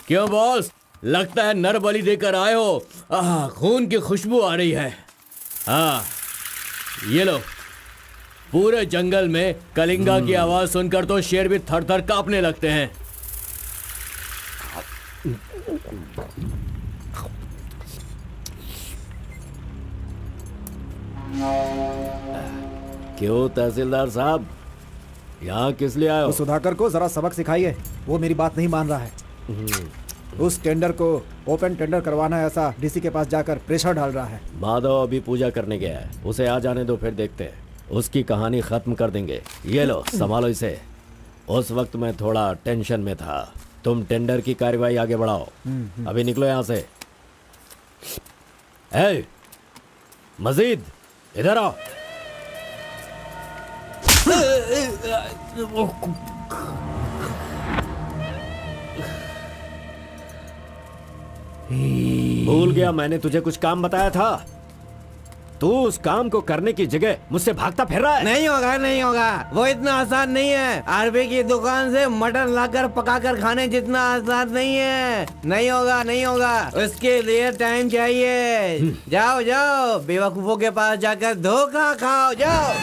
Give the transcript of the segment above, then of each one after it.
क्यों बॉस, लगता है नर बलि देकर आए हो। खून की खुशबू आ रही है। हाँ, ये लो। पूरे जंगल में कलिंगा की आवाज सुनकर तो शेर भी थर थर कांपने लगते हैं। क्यों तहसीलदार साहब, यहाँ किस लिए आए हो? तो सुधाकर को जरा सबक सिखाइए, वो मेरी बात नहीं मान रहा है। उस टेंडर को ओपन टेंडर करवाना है, ऐसा डीसी के पास जाकर प्रेशर डाल रहा है। माधव अभी पूजा करने गया है, उसे आ जाने दो, फिर देखते हैं। उसकी कहानी खत्म कर देंगे। ये लो, संभालो इसे। उस वक्त मैं थोड़ा टेंशन में था। तुम टेंडर की कार्यवाही आगे बढ़ाओ। अभी निकलो यहाँ से। ए, मजीद इधर आओ। भूल गया मैंने तुझे कुछ काम बताया था। तू उस काम को करने की जगह मुझसे भागता फिर रहा है। नहीं होगा, नहीं होगा। वो इतना आसान नहीं है। आरबी की दुकान से मटन लाकर पकाकर खाने जितना आसान नहीं है। नहीं होगा, नहीं होगा। उसके लिए टाइम चाहिए। जाओ जाओ, बेवकूफों के पास जाकर धोखा खाओ। जाओ।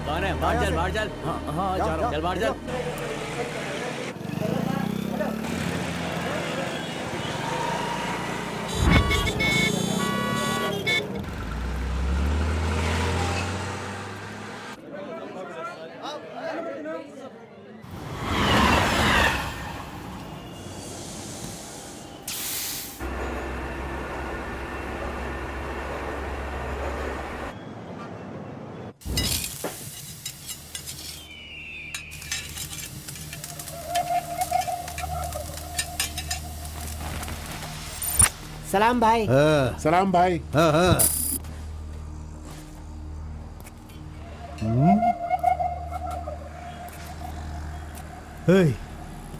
कौन है? बाहर चल, बाहर चल। हाँ, जा रहा हूँ। चल बाहर चल। सलाम भाई। सलाम भाई।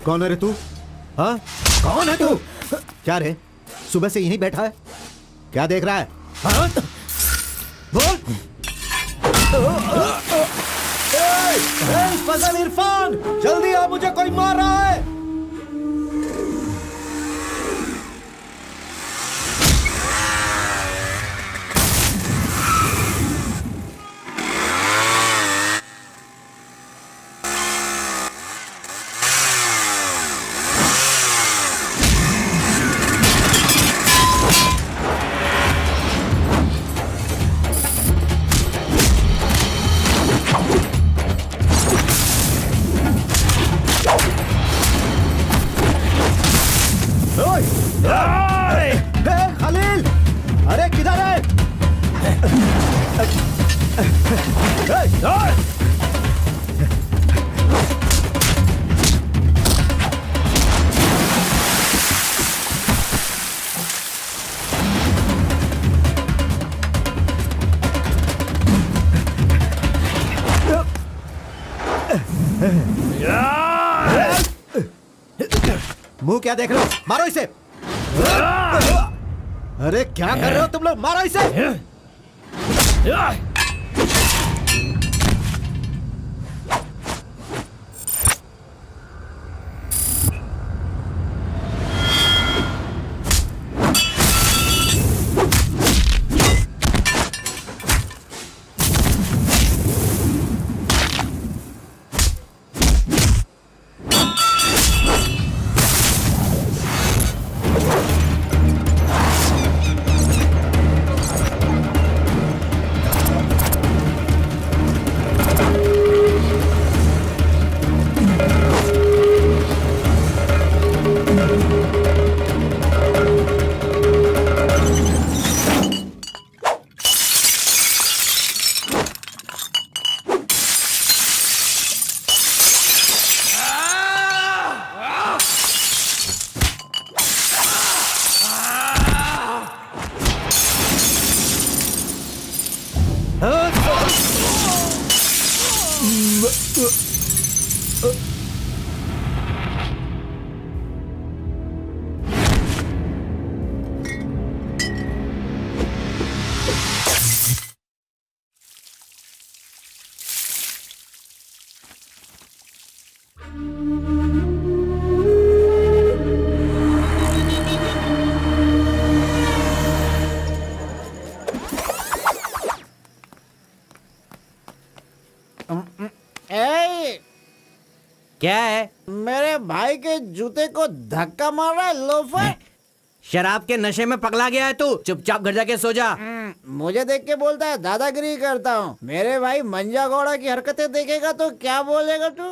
कौन है रे तू? हाँ, कौन है तू? क्या रे, सुबह से यहीं बैठा है? क्या देख रहा है? हाँ? बोल। फजल इरफान, जल्दी आ, मुझे कोई मार रहा है। खलील, अरे किधर है? मुंह क्या देख रहे हो? मारो इसे। अरे क्या कर रहे हो तुम लोग? मारो इसे। क्या है? मेरे भाई के जूते को धक्का मार रहा है लोफर। शराब के नशे में पगला गया है तू। चुपचाप घर जाके सो जा। मुझे देख के बोलता है दादागिरी करता हूँ। मेरे भाई मंजा गौड़ा की हरकतें देखेगा तो क्या बोलेगा तू?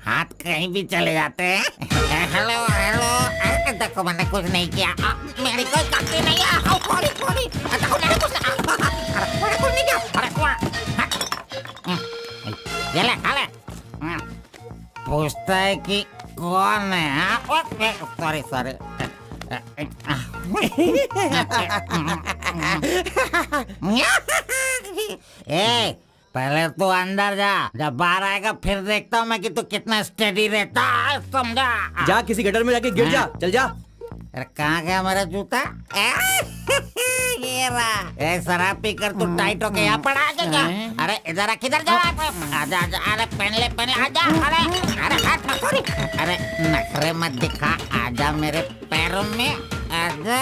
हाथ कहीं भी चले जाते हैं। हेलो हेलो, अरे देखो मैंने कुछ नहीं किया, मेरी कोई गलती नहीं है। सॉरी सॉरी, देखो मैंने कुछ नहीं किया। ये ले खा ले। पूछता है कि कौन है? Sorry sorry. ए, पहले तू अंदर जा, जब बाहर आएगा फिर देखता हूँ मैं कि तू कितना स्टेडी रहता है, समझा? जा किसी गटर में जाके गिर जा। चल जा। अरे कहाँ गया मेरा जूता? ये रहा। ए, शराब पी कर तू टाइट होके यहाँ पर आ जा। अरे इधर आ, किधर जा? आजा आजा, अरे पहन ले आजा। अरे हाथ मत छोड़ी। अरे नखरे मत दिखा, आजा मेरे पैरों में आजा।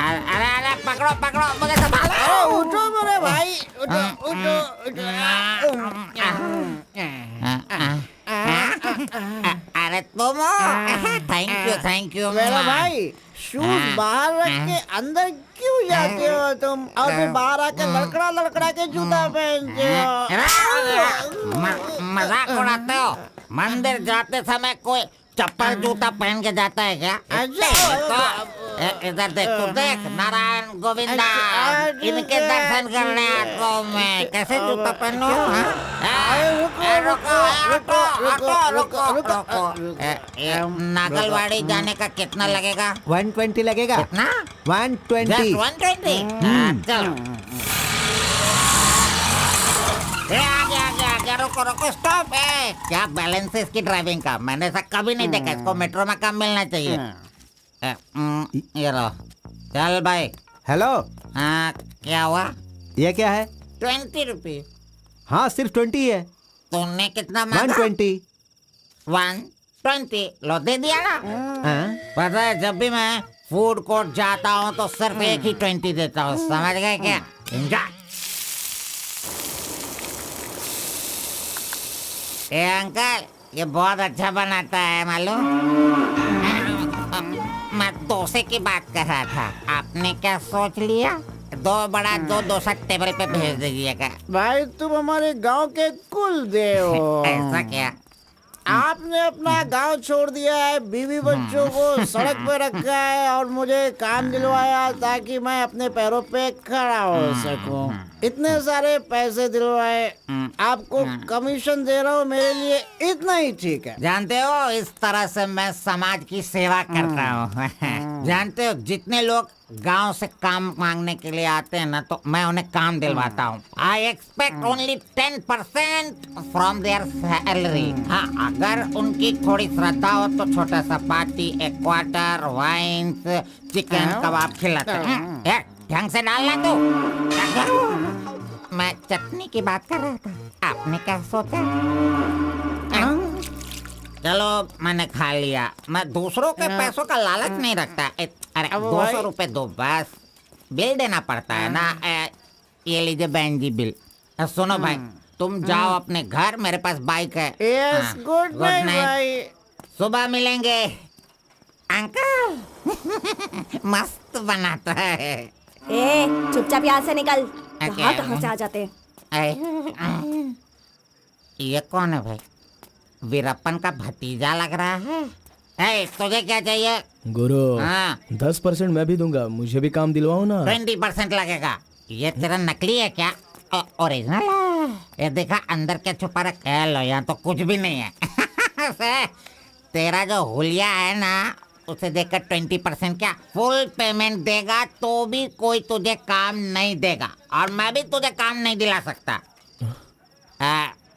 अरे अरे पकड़ो पकड़ो, मुझे संभालो। उठो मेरे भाई, उठो उठो उठो। अरे तुम थैंक यू मेरा भाई शूज बाहर रख के अंदर क्यों जाते हो तुम? और फिर बाहर आके लड़खड़ा लड़खड़ा के जूता पहनते हो। मजाक उड़ाते हो? मंदिर जाते समय कोई चप्पल जूता पहन के जाता है क्या? तो इधर देख, तू देख, नारायण गोविंदा इनके दर्शन करने आता हूँ मैं। कैसे जूता पहनूं? नागलवाड़ी जाने का कितना लगेगा? 120 लगेगा। कितना? 120। 120। चलो। आ गया, रुको, स्टॉप है। क्या बैलेंस है इसकी ड्राइविंग का? मैंने ऐसा कभी नहीं देखा। इसको मेट्रो में काम मिलना चाहिए। ये लो, चल भाई। हेलो, हाँ, क्या हुआ? ये क्या है? 20 रुपये। हाँ, सिर्फ 20 है। तुमने कितना मांगा? 120। 120। लो, दे दिया ना। हाँ? पता है, जब भी मैं फूड कोर्ट जाता हूँ तो सिर्फ एक ही 20 देता हूँ, समझ गए क्या? एंजॉय। ए अंकल, ये बहुत अच्छा बनाता है मालूम? मैं डोसे की बात कर रहा था। आपने क्या सोच लिया? 2 बड़ा 2 डोसा टेबल पे भेज दीजिएगा। भाई तुम हमारे गांव के कुल देव हो। ऐसा क्या? आपने अपना गांव छोड़ दिया है, बीवी बच्चों को सड़क पे रखा है और मुझे काम दिलवाया ताकि मैं अपने पैरों पे खड़ा हो सकूं। इतने सारे पैसे दिलवाए, आपको कमीशन दे रहा हूँ, मेरे लिए इतना ही ठीक है। जानते हो, इस तरह से मैं समाज की सेवा करता हूँ। जानते हो, जितने लोग गांव से काम मांगने के लिए आते हैं ना, तो मैं उन्हें काम दिलवाता हूँ। I expect only 10% from there salary. हाँ, अगर उनकी थोड़ी श्रद्धा हो तो छोटा सा पार्टी, एक क्वार्टर, वाइन्स, चिकन कबाब खिलाते हैं। ढंग से डालना तू। मैं चटनी की बात कर रहा था, आपने क्या सोचा? चलो, मैंने खा लिया। मैं दूसरों के पैसों का लालच नहीं रखता। अरे 200 रुपए दो बस, बिल देना पड़ता है ना। ये लीजिए बहन जी बिल। सुनो भाई, तुम जाओ अपने घर, मेरे पास बाइक है। यस, गुड नाइट भाई। सुबह मिलेंगे। अंकल मस्त बनाता है। ए, चुपचाप यहाँ से निकल। क्या? कहाँ से आ जाते? ये कौन है भाई? वीरप्पन का भतीजा लग रहा है। तुझे क्या चाहिए? गुरु, हाँ। 10% मैं भी दूंगा, मुझे भी काम दिलवाओ ना। 20% लगेगा। ये तेरा नकली है क्या? ओरिजिनल है। ये देखा अंदर क्या छुपा रखा है? लो, यहाँ तो कुछ भी नहीं है। तेरा जो हुलिया है ना, उसे देखकर 20% क्या, फुल पेमेंट देगा तो भी कोई तुझे काम नहीं देगा, और मैं भी तुझे काम नहीं दिला सकता।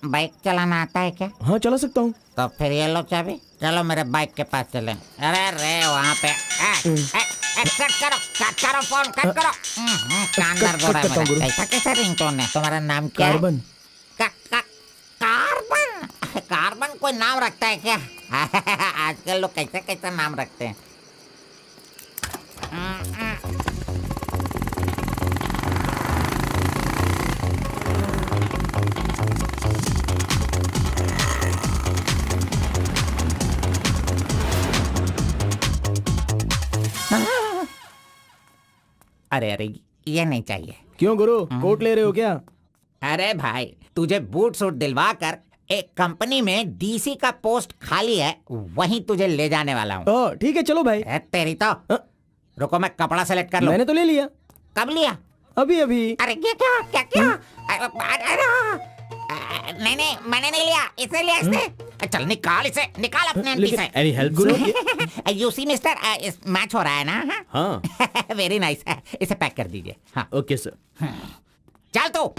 बाइक चलाना आता है क्या? हाँ, चला सकता हूँ। तो फिर ये लो चाबी, चलो मेरे बाइक के पास चले। अरे रे वहाँ पे कट करो फोन, कट करो। कान दर्द हो रहा है मेरा। ऐसा कैसा रिंगटोन है? तुम्हारा नाम क्या है? कार्बन। कार्बन? कार्बन कोई नाम रखता है क्या? आजकल लोग कैसे कैसे नाम रखते हैं। अरे अरे, ये नहीं चाहिए। क्यों गुरु, कोट ले रहे हो क्या? अरे भाई, तुझे बूट सूट दिलवा कर एक कंपनी में डीसी का पोस्ट खाली है, वहीं तुझे ले जाने वाला हूँ। ओ ठीक है, चलो भाई। तेरी तो। रुको, मैं कपड़ा सेलेक्ट कर लूं। मैंने तो ले लिया। कब लिया? अभी अभी। अरे ये क्या क्या क्या? नहीं नहीं, मैंने नहीं लिया, इसे लिया इसने। चल निकाल इसे, निकाल अपने एमपी से। Any help Guru? You see mister, match हो रहा है ना? हाँ। वेरी नाइस, इसे पैक कर दीजिए। हाँ ओके सर। चल तू।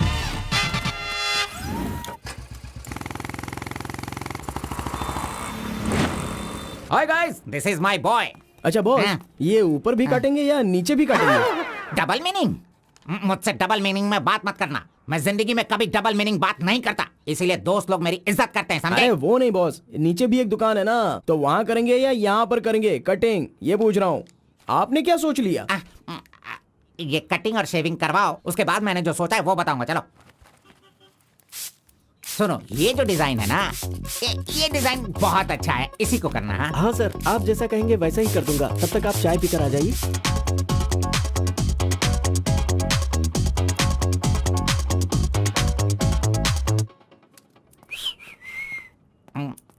Hi guys, this is my boy. अच्छा बॉस, हाँ। ये ऊपर भी काटेंगे या नीचे भी काटेंगे? Double meaning? मुझसे डबल मीनिंग में बात मत करना। मैं जिंदगी में कभी डबल मीनिंग बात नहीं करता, इसीलिए दोस्त लोग मेरी इज्जत करते हैं, समझे? अरे वो नहीं बॉस, नीचे भी एक दुकान है ना, तो वहाँ करेंगे या यहाँ पर करेंगे कटिंग, ये पूछ रहा हूँ। आपने क्या सोच लिया? ये कटिंग और शेविंग करवाओ, उसके बाद मैंने जो सोचा है वो बताऊंगा। चलो सुनो, ये जो डिजाइन है ना, ये डिजाइन बहुत अच्छा है, इसी को करना है। हाँ सर, आप जैसा कहेंगे वैसा ही कर दूंगा। तब तक आप चाय पीकर आ जाइए।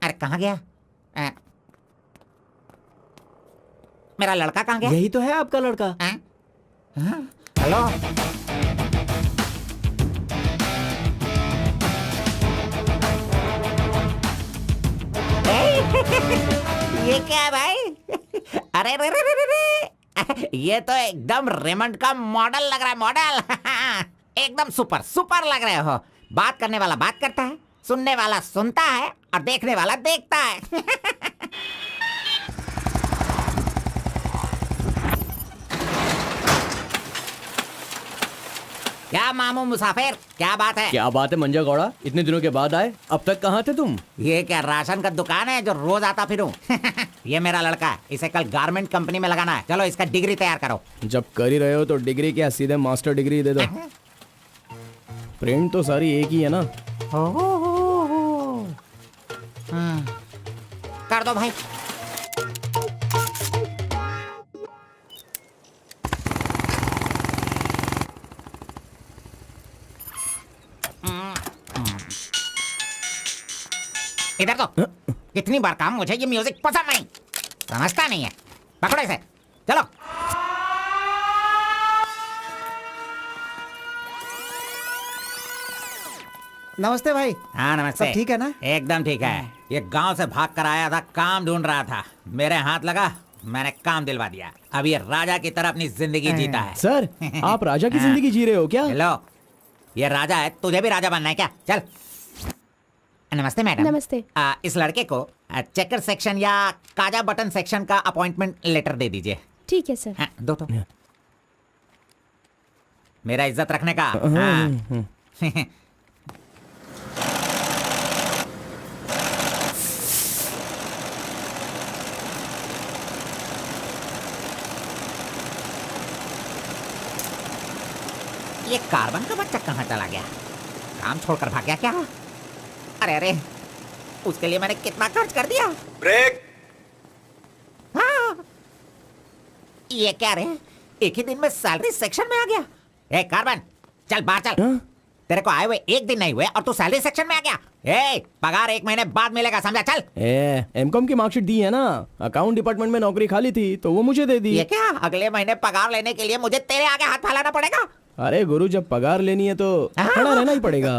अरे कहाँ गया? मेरा लड़का कहाँ गया? यही तो है आपका लड़का। हेलो। ये क्या है भाई? अरे रे रे रे रे, ये तो एकदम रेमंड का मॉडल लग रहा है, मॉडल। एकदम सुपर सुपर लग रहे हो। बात करने वाला बात करता है, सुनने वाला सुनता है और देखने वाला देखता है। क्या मामू मुसाफिर, क्या बात है? क्या बात है मंजा गौड़ा, इतने दिनों के बाद आए? अब तक कहाँ थे तुम? ये क्या राशन का दुकान है जो रोज आता फिरूं? ये मेरा लड़का है, इसे कल गारमेंट कंपनी में लगाना है। चलो इसका डिग्री तैयार करो। जब कर ही रहे हो तो डिग्री क्या, सीधे मास्टर डिग्री दे दो। प्रिंट तो सारी एक ही है ना। कर दो भाई। इधर तो। कितनी बार काम, मुझे ये म्यूजिक पसंद नहीं, समझता नहीं है। पकड़ो इसे, चलो। नमस्ते भाई। हाँ नमस्ते। सब ठीक है ना? एकदम ठीक है। ये गांव से भाग कर आया था, काम ढूंढ रहा था, मेरे हाथ लगा, मैंने काम दिलवा दिया। अब ये राजा की तरह अपनी जिंदगी जीता है। सर, आप राजा की जिंदगी जी रहे हो क्या? हेलो, ये राजा है, तुझे भी राजा बनना है क्या? चल। नमस्ते मैडम। नमस्ते। इस लड़के को चेकर सेक्शन या काजा बटन सेक्शन का अपॉइंटमेंट लेटर दे दीजिए। ठीक है सर। हाँ, दो तो। मेरा इज्जत रखने का। हाँ। ये कार्बन का बच्चा कहाँ चला गया? काम छोड़कर भाग गया क्या? अरे अरे, उसके लिए मैंने कितना खर्च कर दिया। ब्रेक। हाँ। ये क्या रे, एक ही दिन में सैलरी सेक्शन में आ गया। ए कार्बन, चल बाहर चल। तेरे को आए हुए एक दिन नहीं हुए और तू सैलरी सेक्शन में आ गया। ए, पगार 1 महीने बाद मिलेगा, समझा? चल। एमकॉम की मार्कशीट दी है ना, अकाउंट डिपार्टमेंट में नौकरी खाली थी तो वो मुझे दे दी। ये क्या, अगले महीने पगार लेने के लिए मुझे तेरे आगे हाथ फैलाना पड़ेगा? अरे गुरु, जब पगार लेनी है तो खड़ा रहना ही पड़ेगा।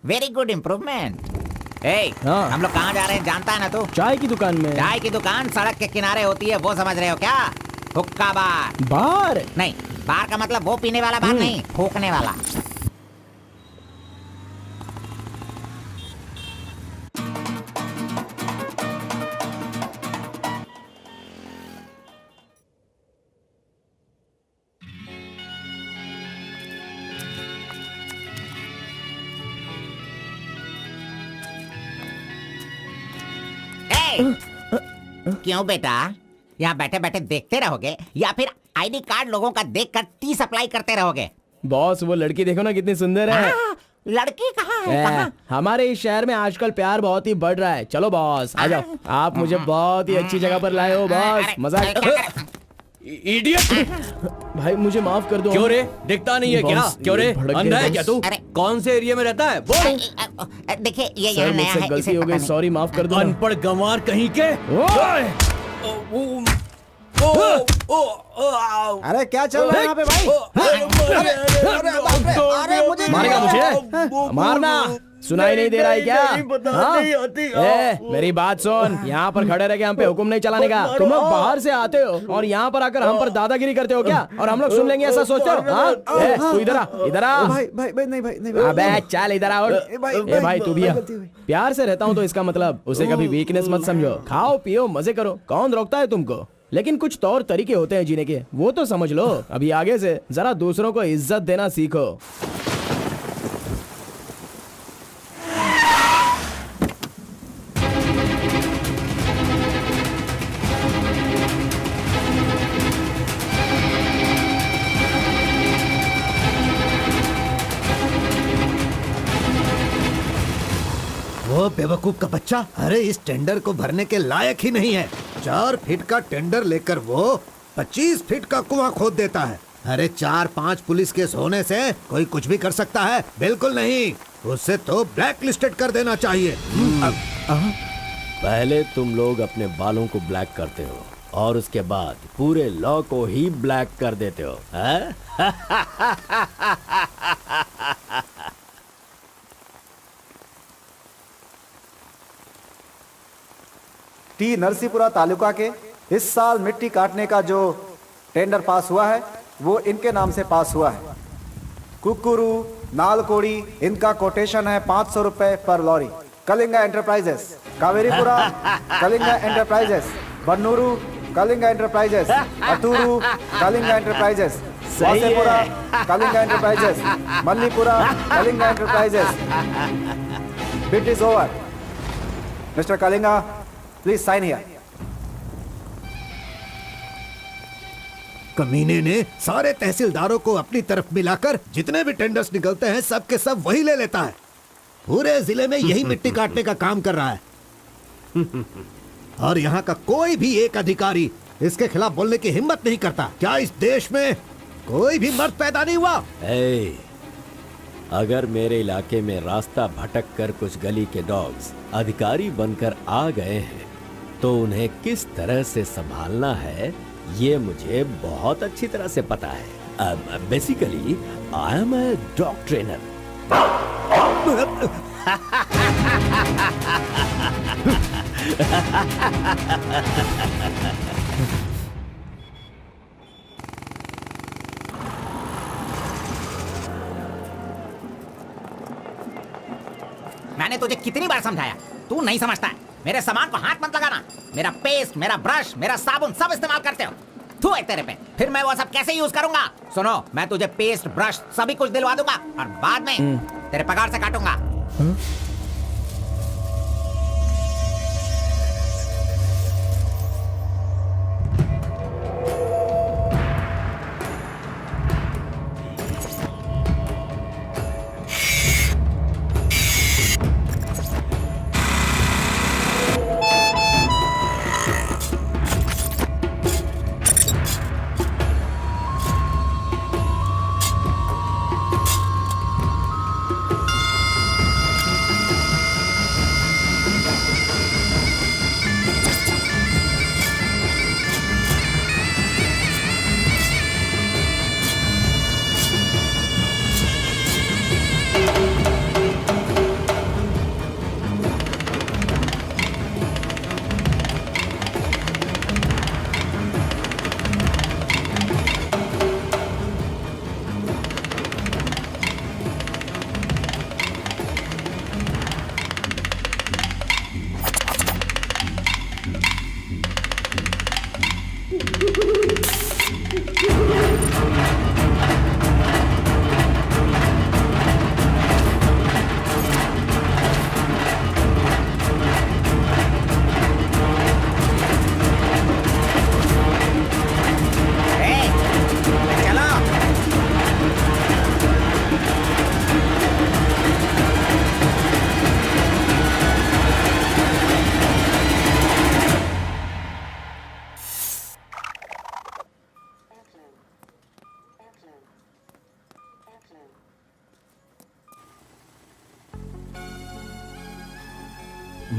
Very good improvement. ए, हाँ। हम लोग कहाँ जा रहे हैं जानता है ना तू? चाय की दुकान में। चाय की दुकान सड़क के किनारे होती है, वो समझ रहे हो क्या? हुक्का बार। बार? नहीं, बार का मतलब वो पीने वाला बार नहीं, फूकने वाला। क्यों बेटा, यहाँ बैठे बैठे देखते रहोगे या फिर आईडी कार्ड लोगों का देखकर टी सप्लाई करते रहोगे? बॉस वो लड़की देखो ना कितनी सुंदर है। लड़की कहाँ है? कहाँ? हमारे इस शहर में आजकल प्यार बहुत ही बढ़ रहा है। चलो बॉस आ जाओ, आप मुझे बहुत ही अच्छी जगह पर लाए हो बॉस। अरे, मजाक अरे, क्या कर- इडियट! भाई मुझे माफ कर दो। क्यों रे, दिखता नहीं है क्या? बॉस, क्यों रे, ये भड़क अंधा गए है क्या तू? अरे। कौन से एरिया में रहता है बोल? देखिए ये सर यहाँ नया मुझसे है, गलती इसे हो पता गई, नहीं। सॉरी माफ कर दो ना। अनपढ़ गंवार कहीं के। अरे क्या चल रहा है यहाँ पे भाई? अरे मुझे मारेगा मुझे? मारना सुनाई नहीं दे रहा है क्या? हाँ? मेरी बात सुन, यहाँ पर खड़े रह के हम पे हुक्म नहीं चलाने का। तुम लोग बाहर से आते हो और यहाँ पर आकर हम पर दादागिरी करते हो क्या? और हम लोग सुन लेंगे ऐसा सोचते हो? हाँ? तू इधर आ, इधर आ। भाई भाई भाई नहीं भाई नहीं अबे चल इधर आ। ए भाई तू भी आ। प्यार से रहता हूँ तो इसका मतलब उसे कभी वीकनेस मत समझो। खाओ पियो मजे करो, कौन रोकता है तुमको? लेकिन कुछ तौर तरीके होते हैं जीने के, वो तो समझ लो। अभी आगे से जरा दूसरों को इज्जत देना सीखो। वो बेवकूफ का बच्चा, अरे इस टेंडर को भरने के लायक ही नहीं है। 4 फीट का टेंडर लेकर वो 25 फीट का कुआं खोद देता है। अरे 4-5 पुलिस केस होने से कोई कुछ भी कर सकता है? बिल्कुल नहीं, उसे तो ब्लैक लिस्टेड कर देना चाहिए। पहले तुम लोग अपने बालों को ब्लैक करते हो और उसके बाद पूरे लॉ को ही ब्लैक कर देते हो, हैं? टी नरसीपुरा तालुका के इस साल मिट्टी काटने का जो टेंडर पास हुआ है वो इनके नाम से पास हुआ है। कुकुरू, नालकोड़ी, इनका कोटेशन है 500 रुपए पर lorry. Kalinga enterprises, Kaveripura Kalinga enterprises, Bannuru Kalinga enterprises, Aturu Kalinga enterprises, Vasepura Kalinga enterprises, Mallipura Kalinga enterprises. Bit is over. Mister Kalinga, please sign here. कमीने ने सारे तहसीलदारों को अपनी तरफ मिलाकर जितने भी टेंडर्स निकलते हैं सब के सब वही ले लेता है। पूरे जिले में यही मिट्टी काटने का काम कर रहा है और यहाँ का कोई भी एक अधिकारी इसके खिलाफ बोलने की हिम्मत नहीं करता। क्या इस देश में कोई भी मर्द पैदा नहीं हुआ? अगर मेरे इलाके में रास्ता भटक कर कुछ गली के डॉग्स अधिकारी बनकर आ गए हैं तो उन्हें किस तरह से संभालना है ये मुझे बहुत अच्छी तरह से पता है। Basically I am a dog trainer. मैंने तुझे कितनी बार समझाया, तू नहीं समझता है। मेरे सामान को हाथ मत लगाना। मेरा पेस्ट, मेरा ब्रश, मेरा साबुन सब इस्तेमाल करते हो। तू है तेरे पे, फिर मैं वो सब कैसे यूज करूंगा? सुनो, मैं तुझे पेस्ट, ब्रश सभी कुछ दिलवा दूंगा और बाद में तेरे पगार से काटूंगा।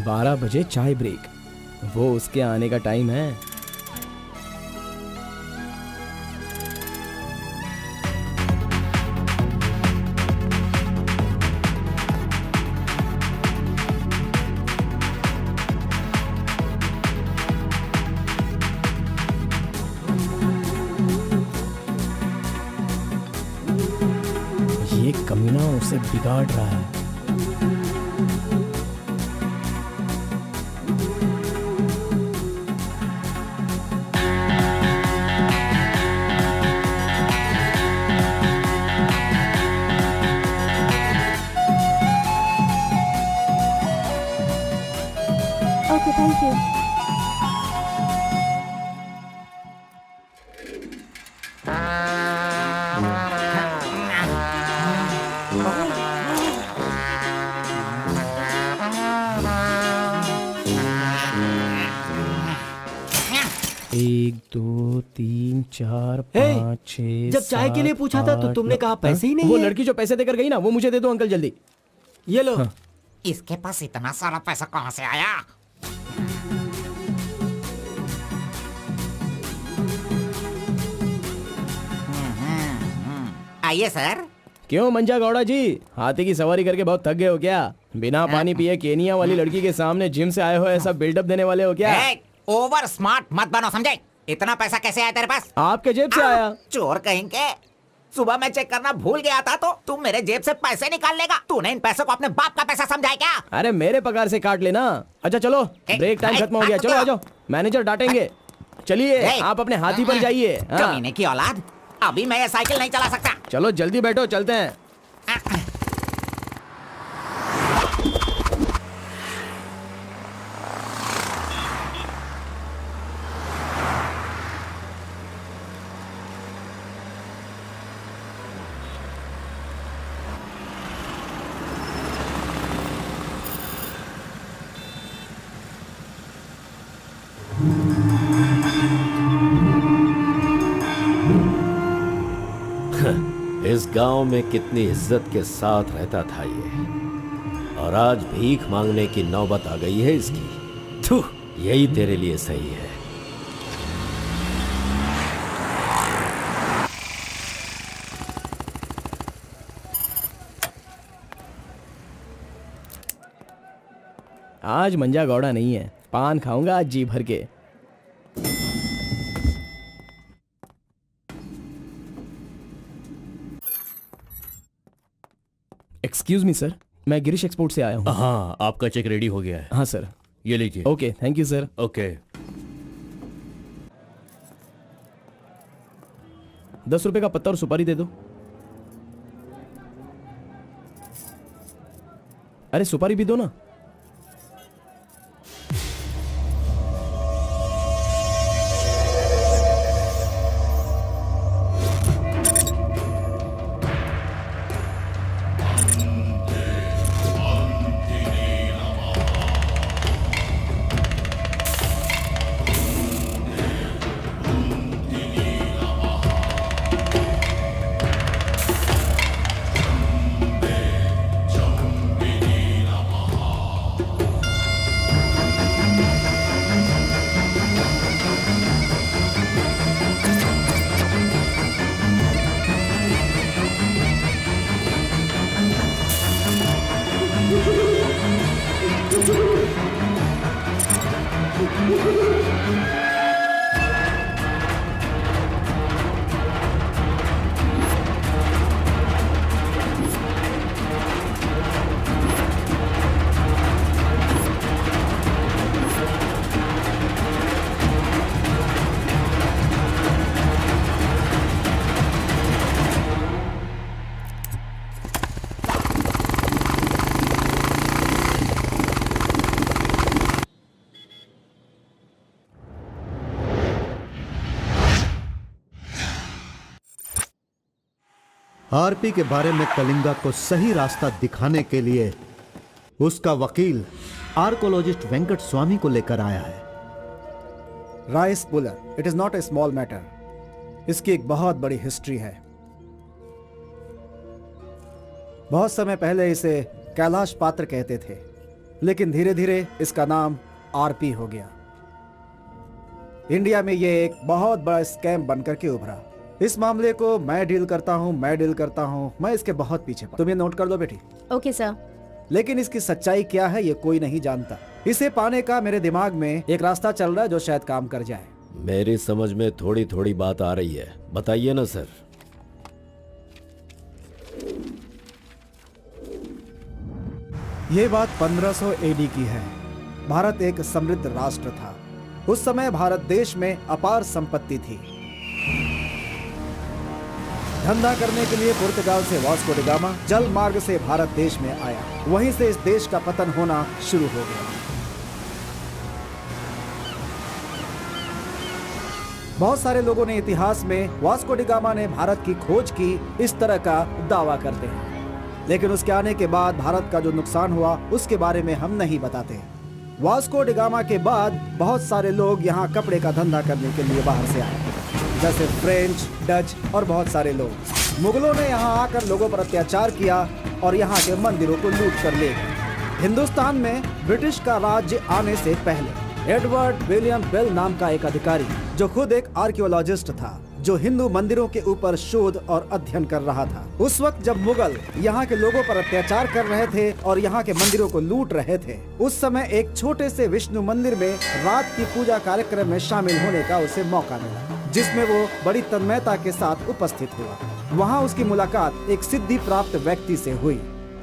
12 बजे चाय ब्रेक, वो उसके आने का टाइम है। ये कमीना उसे बिगाड़ रहा है। Okay, thank you. एक, दो, तीन, चार, पाँच, छः, जब चाय के लिए सात, पूछा था तो आठ, तुमने नौ। कहा पैसे ही नहीं वो है। लड़की जो पैसे देकर गई ना, वो मुझे दे दो अंकल जल्दी। ये लो। इसके पास इतना सारा पैसा कहाँ से आया? आइए सर। क्यों मंजा गौड़ा जी, हाथी की सवारी करके बहुत थक गए हो क्या? बिना पानी पिए केनिया वाली लड़की के सामने जिम से आए हो, ऐसा बिल्डअप देने वाले हो क्या? ओवर स्मार्ट मत बनो, समझे? इतना पैसा कैसे आया तेरे पास? आपके जेब से आया। चोर कहेंगे। सुबह मैं चेक करना भूल गया था तो तुम मेरे जेब से पैसे निकाल लेगा। तूने इन पैसों को अपने बाप का पैसा समझा है क्या? अरे मेरे पगार से काट लेना। अच्छा चलो, ब्रेक टाइम खत्म हो गया, चलो आ जाओ, मैनेजर डांटेंगे। चलिए आप अपने हाथी पर जाइए। हाँ। कमीने की औलाद, अभी मैं ये साइकिल नहीं चला सकता। चलो जल्दी बैठो, चलते हैं। इस गांव में कितनी इज्जत के साथ रहता था ये, और आज भीख मांगने की नौबत आ गई है इसकी। थू, यही तेरे लिए सही है। आज मंजा गौड़ा नहीं है, पान खाऊंगा आज जी भर के। एक्सक्यूज मी सर, मैं गिरीश एक्सपोर्ट से आया हूँ। हाँ, आपका चेक रेडी हो गया है। हाँ सर। ये लीजिए। Okay, thank you sir. Okay. 10 रुपए का पत्ता और सुपारी दे दो। अरे सुपारी भी दो ना। आरपी के बारे में कलिंगा को सही रास्ता दिखाने के लिए उसका वकील आर्कोलॉजिस्ट वेंकट स्वामी को लेकर आया है। Rice puller, it is not a small matter. इसकी एक बहुत बड़ी हिस्ट्री है। बहुत समय पहले इसे कैलाश पात्र कहते थे। लेकिन धीरे धीरे इसका नाम आरपी हो गया। इंडिया में ये एक बहुत बड़ा स्कैम बनकर के उभरा। इस मामले को मैं डील करता हूँ, मैं इसके बहुत पीछे पड़ा। तुम ये नोट कर दो बेटी। Okay sir. लेकिन इसकी सच्चाई क्या है ये कोई नहीं जानता। इसे पाने का मेरे दिमाग में एक रास्ता चल रहा है जो शायद काम कर जाए। मेरी समझ में थोड़ी थोड़ी बात आ रही है, बताइए ना सर। ये बात 1500 एडी की है। भारत एक समृद्ध राष्ट्र था। उस समय भारत देश में अपार संपत्ति थी। धंधा करने के लिए पुर्तगाल से वास्को डी गामा जल मार्ग से भारत देश में आया। वहीं से इस देश का पतन होना शुरू हो गया। बहुत सारे लोगों ने इतिहास में वास्को डी गामा ने भारत की खोज की इस तरह का दावा करते हैं, लेकिन उसके आने के बाद भारत का जो नुकसान हुआ उसके बारे में हम नहीं बताते। वास्को डी गामा के बाद बहुत सारे लोग यहाँ कपड़े का धंधा करने के लिए बाहर से आए, जैसे फ्रेंच, डच और बहुत सारे लोग। मुगलों ने यहाँ आकर लोगों पर अत्याचार किया और यहाँ के मंदिरों को लूट कर ले गए। हिंदुस्तान में ब्रिटिश का राज्य आने से पहले एडवर्ड विलियम बेल नाम का एक अधिकारी, जो खुद एक आर्कियोलॉजिस्ट था, जो हिंदू मंदिरों के ऊपर शोध और अध्ययन कर रहा था। उस वक्त जब मुगल यहाँ के लोगों पर अत्याचार कर रहे थे और यहाँ के मंदिरों को लूट रहे थे, उस समय एक छोटे से विष्णु मंदिर में रात की पूजा कार्यक्रम में शामिल होने का उसे मौका मिला, जिसमें वो बड़ी तन्मयता के साथ उपस्थित हुआ। वहाँ उसकी मुलाकात एक सिद्धि प्राप्त व्यक्ति से हुई।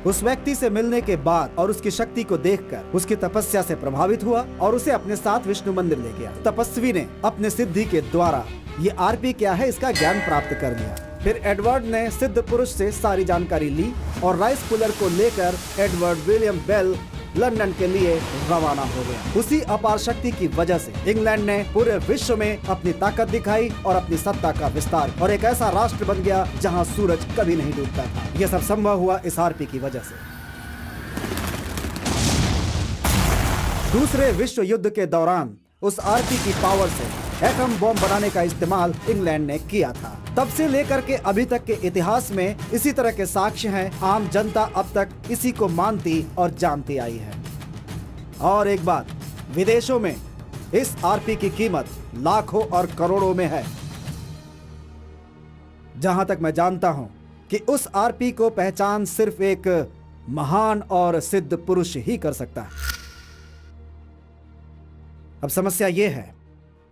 उस व्यक्ति से मिलने के बाद और उसकी शक्ति को देखकर उसकी तपस्या से प्रभावित हुआ और उसे अपने साथ विष्णु मंदिर ले गया। तपस्वी ने अपने सिद्धि के द्वारा ये आरपी क्या है इसका ज्ञान प्राप्त कर लिया। फिर एडवर्ड ने सिद्ध पुरुष से सारी जानकारी ली और राइस कूलर को लेकर एडवर्ड विलियम बेल लंदन के लिए रवाना हो गया। उसी अपार शक्ति की वजह से इंग्लैंड ने पूरे विश्व में अपनी ताकत दिखाई और अपनी सत्ता का विस्तार, और एक ऐसा राष्ट्र बन गया जहां सूरज कभी नहीं डूबता था। यह सब संभव हुआ इस आरपी की वजह से। दूसरे विश्व युद्ध के दौरान उस आरपी की पावर से एटम बॉम्ब बनाने का इस्तेमाल इंग्लैंड ने किया था। तब से लेकर के अभी तक के इतिहास में इसी तरह के साक्ष्य हैं। आम जनता अब तक इसी को मानती और जानती आई है। और एक बात, विदेशों में इस आरपी की कीमत लाखों और करोड़ों में है। जहां तक मैं जानता हूं कि उस आरपी को पहचान सिर्फ एक महान और सिद्ध पुरुष ही कर सकता है। अब समस्या यह है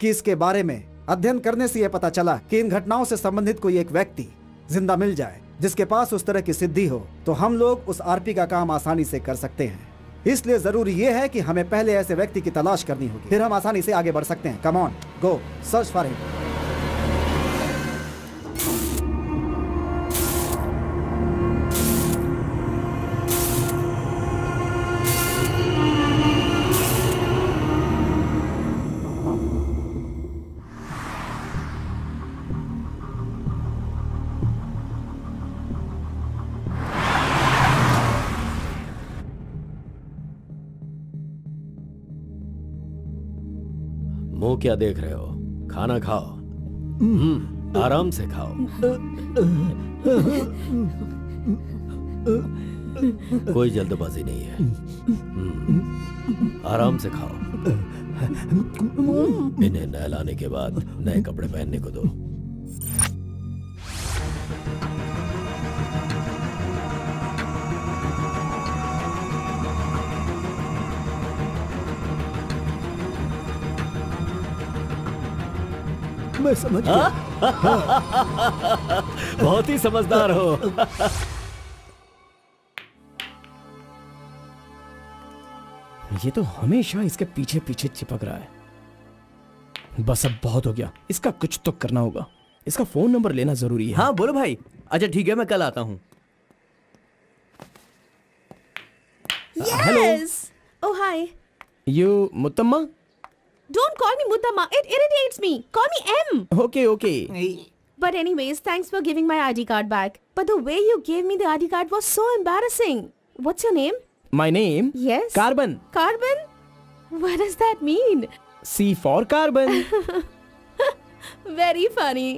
कि इसके बारे में अध्ययन करने से यह पता चला कि इन घटनाओं से संबंधित कोई एक व्यक्ति जिंदा मिल जाए जिसके पास उस तरह की सिद्धि हो, तो हम लोग उस आरपी का काम आसानी से कर सकते हैं। इसलिए जरूरी यह है कि हमें पहले ऐसे व्यक्ति की तलाश करनी होगी, फिर हम आसानी से आगे बढ़ सकते हैं। Come on, go search for him. मुंह क्या देख रहे हो? खाना खाओ। आराम से खाओ। कोई जल्दबाजी नहीं है। आराम से खाओ। इन्हें नहलाने के बाद नए कपड़े पहनने को दो। मैं समझ गया। बहुत ही समझदार हो। ये तो हमेशा इसके पीछे पीछे चिपक रहा है। बस अब बहुत हो गया, इसका कुछ तो करना होगा। इसका फोन नंबर लेना जरूरी है। हाँ बोलो भाई। अच्छा ठीक है, मैं कल आता हूँ। Yes. Oh hi. You Muthamma? Don't call me Muttama. It irritates me. Call me M. Okay okay. But anyways, thanks for giving my ID card back. But the way you gave me the ID card was so embarrassing. What's your name? My name? Yes. Carbon. Carbon? What does that mean? C for carbon. Very funny.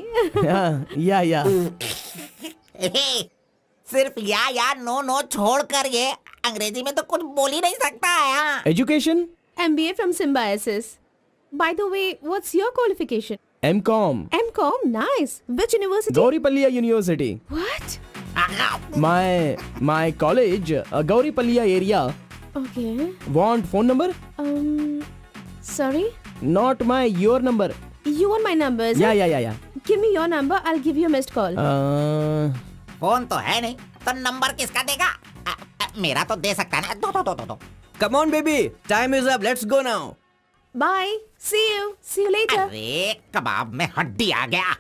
सिर्फ या no no छोड़ कर ये अंग्रेजी में तो कुछ बोल ही नहीं सकता है। हाँ। Education? MBA from Symbiosis. By the way, what's your qualification? M.Com. MCom, nice. Which university? Gauripalliya University. What? My college, Gauripalliya area. Okay. Want phone number? Sorry? Not your number. You want my number? is it? Yeah. Give me your number. I'll give you a missed call. Phone तो है नहीं, तो number किसका देगा? मेरा तो दे सकता है ना। दो। Come on, baby. Time is up. Let's go now. Bye. See you. See you later. अरे कबाब में हड्डी आ गया।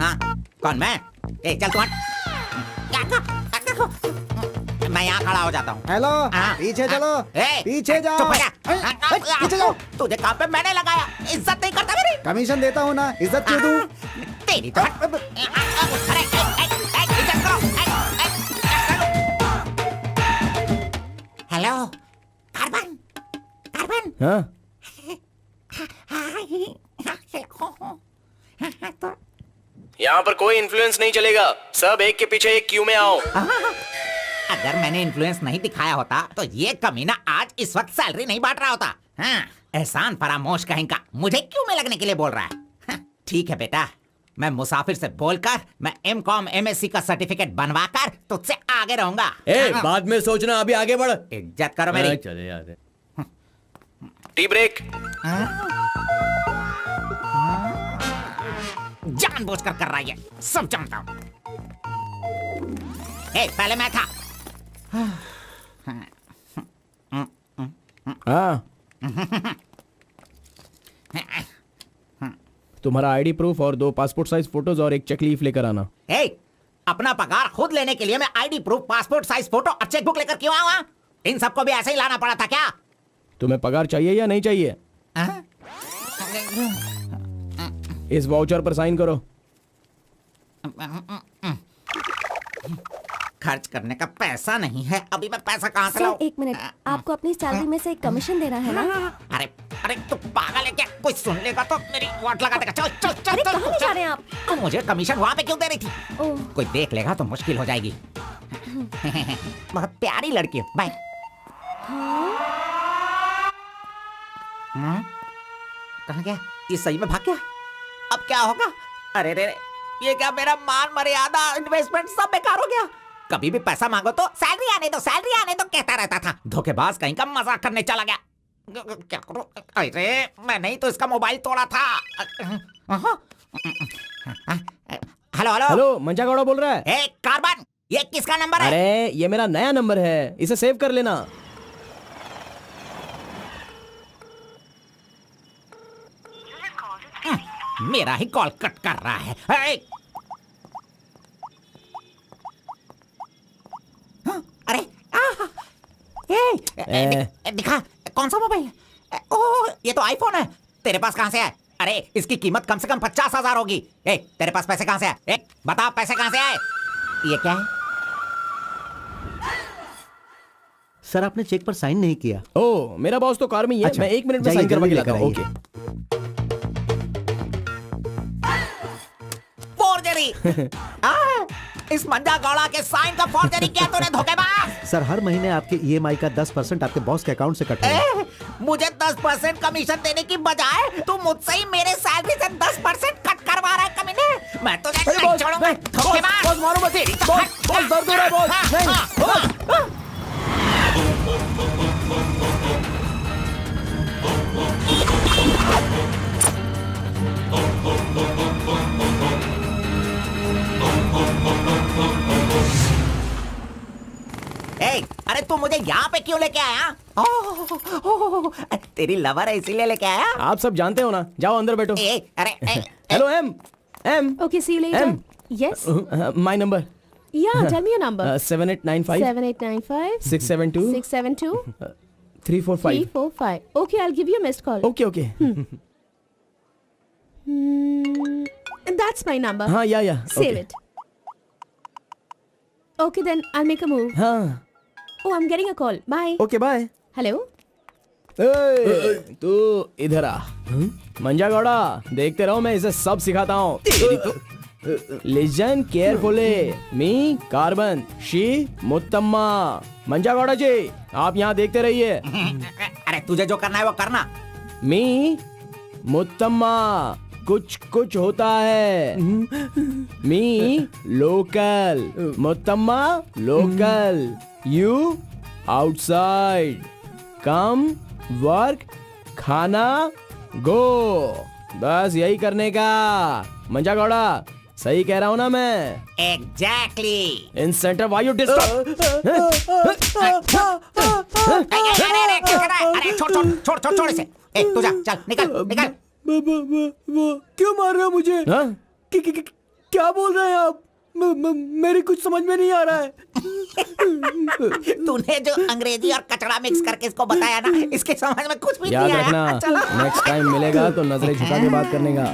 हाँ, कौन मैं? ए, चल तू हट। मैं यहाँ खड़ा हो जाता हूँ। हेलो, हाँ, पीछे चलो। ए, पीछे जाओ। चुप हो जा। पीछे जाओ। तुझे काम पे मैंने लगाया, इज्जत नहीं करता मेरी। कमीशन देता हूँ ना, इज्जत क्यों दूँ? तेरी तो हट। अरे, इज्जत करो। Hello, carbon. हाँ? यहाँ पर कोई इन्फ्लुएंस नहीं चलेगा। सब एक के पीछे एक क्यू में आओ। अगर मैंने इन्फ्लुएंस नहीं दिखाया होता तो ये कमीना आज इस वक्त सैलरी नहीं बांट रहा होता। हाँ, एहसान फरामोश कहेंगा, मुझे क्यों में लगने के लिए बोल रहा है? हाँ, ठीक है बेटा, मैं मुसाफिर से बोलकर मैं M.Com MSc का सर्टिफिकेट बनवाकर तुझसे आगे रहूंगा। बाद में सोचना, अभी आगे बढ़। इज्जत करो मेरी। चले यार। Tea break. जानबूझकर कर रहा है, सब जानता हूँ। पहले मैं था। हाँ। तुम्हारा आईडी प्रूफ और 2 पासपोर्ट साइज फोटोज और एक चेक लीफ लेकर आना। अपना पगार खुद लेने के लिए मैं ID proof, passport size photo और चेकबुक लेकर क्यों आऊँ? इन सबको भी ऐसे ही लाना पड़ा था क्या? तुम्हें पगार चाहिए या नहीं चाहिए? इस वाउचर पर साइन करो। खर्च करने का पैसा नहीं है, अभी मैं पैसा कहाँ से सर लाऊं? 1 मिनट, आपको अपनी सैलरी में से एक कमीशन देना है ना? अरे तू पागल है क्या? कोई सुन लेगा तो मेरी वाट लगा देगा। चल चल चल अरे चल, कहाँ ले जा रहे हैं आप? तो मुझे कमीशन वहाँ पे क्यों दे रही थी? ओह, कोई देख लेगा तो मुश्किल हो जाएगी। बहुत प्यारी लड़की है। बाय। कहाँ गया? ये सही में भाग गया? अब क्या होगा? अरे रे, ये क्या मेरा मान मर्यादा इन्वेस्टमेंट सब बेकार हो गया? कभी भी पैसा मांगो तो सैलरी आने दो कहता रहता था। धोखेबाज कहीं का मजाक करने चला गया। क्या करूं? अरे मैंने ही तो इसका मोबाइल तोड़ा था। हेलो, मंचा गौड़ा बोल रहा है। कार्बन, ये किसका नंबर है? अरे ये मेरा नया नंबर है, इसे सेव कर लेना। मेरा ही कॉल कट कर रहा है। अरे दिखा, कौन सा मोबाइल है? ओह, ये तो आईफोन है। तेरे पास कहां से है? अरे इसकी कीमत कम से कम 50,000 होगी। तेरे पास पैसे कहां से आए? बता, पैसे कहां से आए? ये क्या है? सर आपने चेक पर साइन नहीं किया। ओह, मेरा बॉस तो कार में ही है। मैं 1 मिनट में साइन करवा के लाता हूँ। ओके। फोर्जरी। इस मंजा गौड़ा के साइन का फोर्जरी किया तूने, धोखेबाज। सर हर महीने आपके EMI का 10% आपके बॉस के अकाउंट से कट होगा। मुझे 10% कमीशन देने की बजाय तू मुझसे ही मेरे सैलरी से 10% कट करवा रहा है कमीने। मैं तुझे नहीं छोड़ूंगा, धोखेबाज। बॉस मारो मत। बॉस दर्द हो रहा है बॉस। नहीं। अरे तू मुझे यहाँ पे क्यों लेके आया? तेरी लवर है इसीलिए लेके आया? आप सब जानते हो ना। जाओ अंदर बैठो। अरे hello M, M. Okay, see you later. M. Yes. My number. Yeah, tell me your number. 7895 7895 672 672 345. 345. Okay, I'll give you a missed call. Okay, okay. That's my number. हाँ, yeah. Save Okay. it. Okay, then I'll make a move. हाँ. Oh, I'm getting a call. Bye. Okay, bye. Hello? तू इधर आ। मंजा गौड़ा, देखते रहो, मैं इसे सब सिखाता हूँ। Listen carefully. Me carbon, she Muthamma. Manja Gowda ji, आप यहाँ देखते रहिए। अरे तुझे जो करना है वो करना। मी मुत्तम्मा, कुछ कुछ होता है। Me local, Muthamma local, you outside. Come, work, खाना, गो। बस यही करने का। मंजा गौड़ा, सही कह रहा हूँ ना मैं? एग्जैक्टली। इन सेंटर वायु डिस्टर्ब। अरे छोड़ इसे। तू जा, चल निकल। क्यों मार रहे हो मुझे? क्या बोल रहे हैं आप? मेरी कुछ समझ में नहीं आ रहा है। तूने जो अंग्रेजी और कचड़ा मिक्स करके इसको बताया ना, इसके समझ में कुछ भी याद नहीं रखना, आया। चलो। नेक्स्ट टाइम मिलेगा तो नजरें झुका के बात करने का।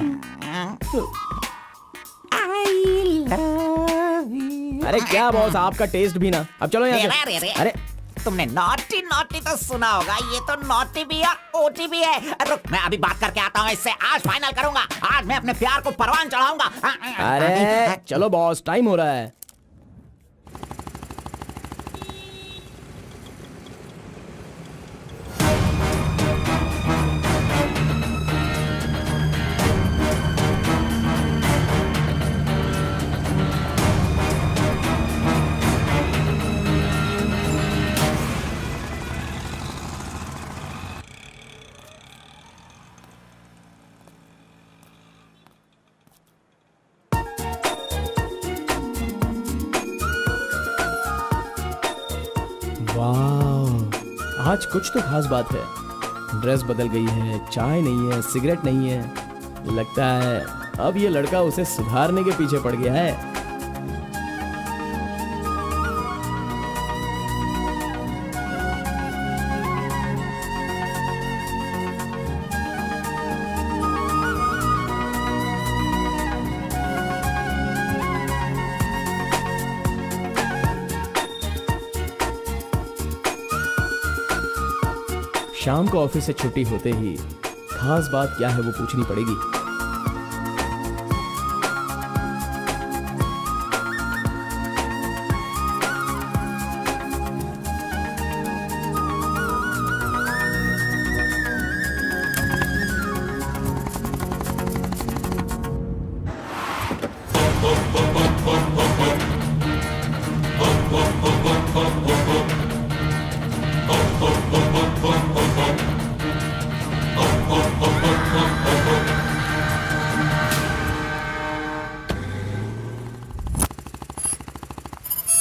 अरे क्या बॉस, आपका टेस्ट भी ना। अब चलो यहाँ से। अरे तुमने नॉटी तो सुना होगा, ये तो नॉटी भी है, ओटी भी है। रुक, मैं अभी बात करके आता हूँ इससे। आज फाइनल करूंगा। आज मैं अपने प्यार को परवान चढ़ाऊंगा। अरे चलो बॉस, टाइम हो रहा है। वाह, आज कुछ तो खास बात है। ड्रेस बदल गई है, चाय नहीं है, सिगरेट नहीं है। लगता है अब ये लड़का उसे सुधारने के पीछे पड़ गया है। शाम को ऑफिस से छुट्टी होते ही खास बात क्या है वो पूछनी पड़ेगी।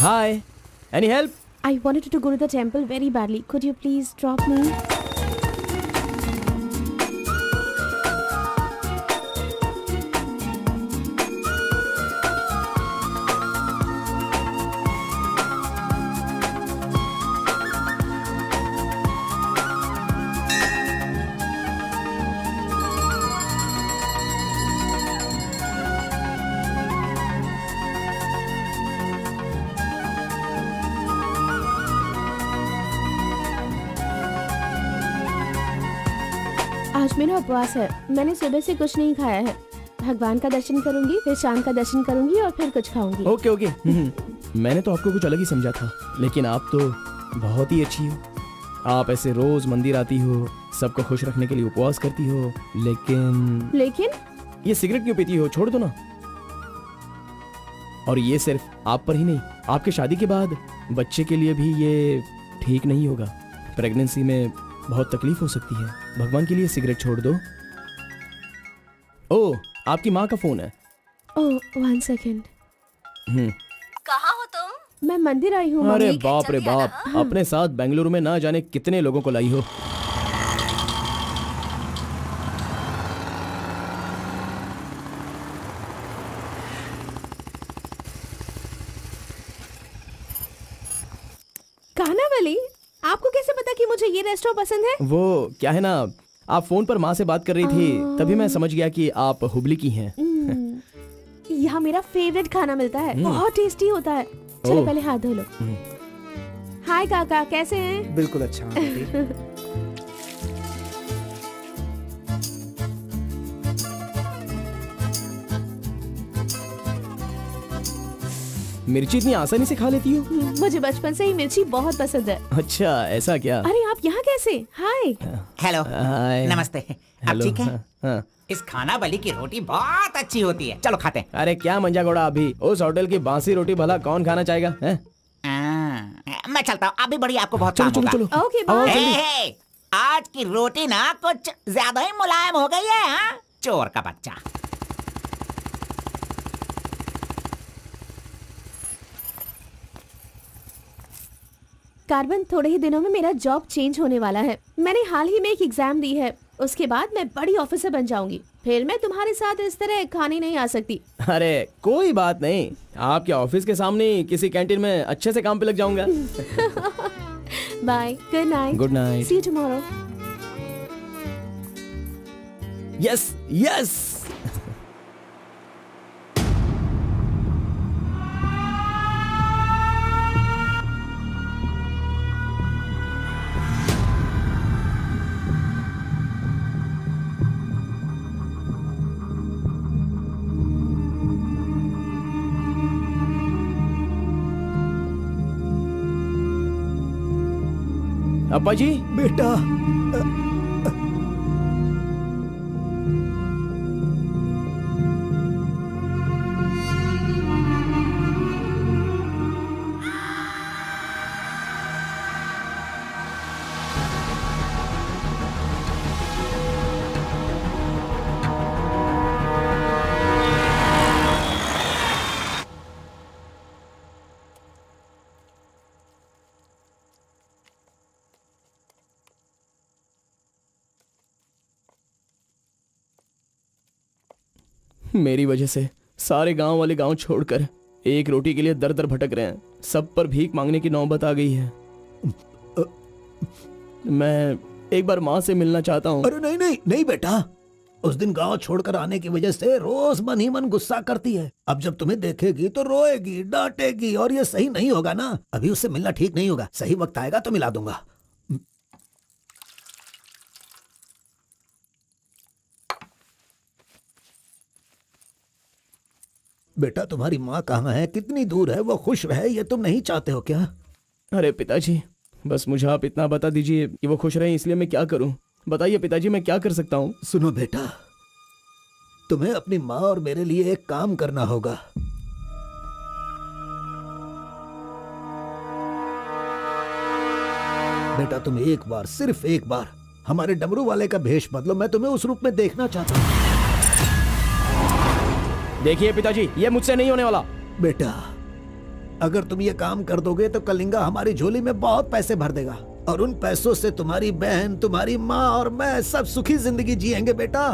Hi, any help? I wanted to go to the temple very badly. Could you please drop me? आज मेरा उपवास है। मैंने सुबह से कुछ नहीं खाया है। भगवान का दर्शन करूंगी, फिर शाम का दर्शन करूंगी और फिर कुछ खाऊंगी। Okay okay. मैंने तो आपको कुछ अलग ही समझा था, लेकिन आप तो बहुत ही अच्छी हो। आप ऐसे रोज मंदिर आती हो, सबको खुश रखने के लिए उपवास करती हो, लेकिन ये सिगरेट क्यों पीती हो? छोड़ दो ना। और ये सिर्फ आप पर ही नहीं, आपके शादी के बाद बच्चे के लिए भी ये ठीक नहीं होगा। प्रेगनेंसी में बहुत तकलीफ हो सकती है। भगवान के लिए सिगरेट छोड़ दो। ओह, आपकी माँ का फोन है। ओह, 1 सेकेंड। कहाँ हो तुम? मैं मंदिर आई हूँ। अरे बाप रे बाप, अपने साथ बेंगलुरु में ना जाने कितने लोगों को लाई हो। कानावली, आपको कैसे पता कि मुझे ये रेस्टोरेंट पसंद है? वो क्या है ना, आप फोन पर माँ से बात कर रही थी, तभी मैं समझ गया कि आप हुबली की हैं। यहाँ मेरा फेवरेट खाना मिलता है, बहुत टेस्टी होता है। चलो पहले हाथ धो लो। हाय काका, कैसे हैं? बिल्कुल अच्छा आंटी। मिर्ची इतनी आसानी से खा लेती हो? मुझे बचपन से ही मिर्ची बहुत पसंद है। अच्छा, ऐसा क्या? अरे आप यहाँ कैसे? हाय। हेलो, हाय। नमस्ते। आप हेलो, ठीक है? हाँ, हाँ। इस खाना बली की रोटी बहुत अच्छी होती है, चलो खाते हैं। अरे क्या मंजा घोड़ा, अभी उस होटल की बासी रोटी भला कौन खाना चाहेगा? हैं? मैं चलता हूँ, अभी बड़ी आपको बहुत चलो काम चलो होगा। चलो। ओके आओ, बाय। जल्दी। हे, आज की रोटी ना कुछ ज्यादा ही मुलायम हो गई है। हाँ? चोर का बच्चा। कार्बन, थोड़े ही दिनों में मेरा जॉब चेंज होने वाला है। मैंने हाल ही में एक एग्जाम दी है, उसके बाद मैं बड़ी ऑफिसर बन जाऊंगी। फिर मैं तुम्हारे साथ इस तरह खाने नहीं आ सकती। अरे कोई बात नहीं, आपके ऑफिस के सामने किसी कैंटीन में अच्छे से काम पे लग जाऊंगा। Bye, good night. Good night. See you tomorrow. Yes yes. अप्पा जी, बेटा, मेरी वजह से सारे गांव वाले गांव छोड़कर एक रोटी के लिए दर दर भटक रहे हैं। सब पर भीख मांगने की नौबत आ गई है। मैं एक बार माँ से मिलना चाहता हूँ। अरे नहीं नहीं नहीं बेटा, उस दिन गांव छोड़कर आने की वजह से रोज मन ही मन गुस्सा करती है। अब जब तुम्हें देखेगी तो रोएगी, डांटेगी, और ये सही नहीं होगा ना। अभी उससे मिलना ठीक नहीं होगा। सही वक्त आएगा तो मिला दूंगा। बेटा, तुम्हारी माँ कहाँ है? कितनी दूर है? वो खुश रहे, ये तुम नहीं चाहते हो क्या? अरे पिताजी, बस मुझे आप इतना बता दीजिए कि वो खुश रहे, इसलिए मैं क्या करूं? बताइए पिताजी, मैं क्या कर सकता हूं? सुनो बेटा, तुम्हें अपनी माँ और मेरे लिए एक काम करना होगा। बेटा, तुम एक बार, सिर्फ एक बार हमारे डमरू वाले का भेष बदलो। मैं तुम्हें उस रूप में देखना चाहता हूँ। देखिए पिताजी, ये मुझसे नहीं होने वाला। बेटा, अगर तुम ये काम कर दोगे तो कलिंगा हमारी झोली में बहुत पैसे भर देगा, और उन पैसों से तुम्हारी बहन, तुम्हारी माँ और मैं सब सुखी जिंदगी जिएंगे। बेटा,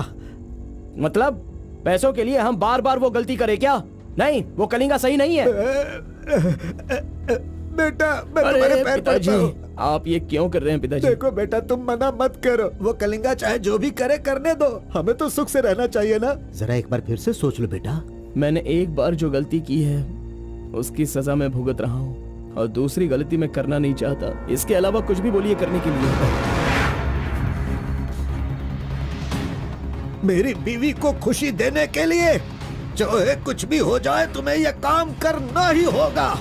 मतलब पैसों के लिए हम बार बार वो गलती करें क्या? नहीं, वो कलिंगा सही नहीं है। बेटा, मैं तुम्हारे पैर पिताजी, पड़ता हूँ। आप ये क्यों कर रहे हैं पिताजी? देखो बेटा, तुम मना मत करो। वो कलिंगा चाहे जो भी करे, करने दो। हमें तो सुख से रहना चाहिए ना। जरा एक बार फिर से सोच लो बेटा। मैंने एक बार जो गलती की है उसकी सजा मैं भुगत रहा हूँ, और दूसरी गलती मैं करना नहीं चाहता। इसके अलावा कुछ भी बोलिए करने के लिए। मेरी बीवी को खुशी देने के लिए चाहे कुछ भी हो जाए, तुम्हें यह काम करना ही होगा।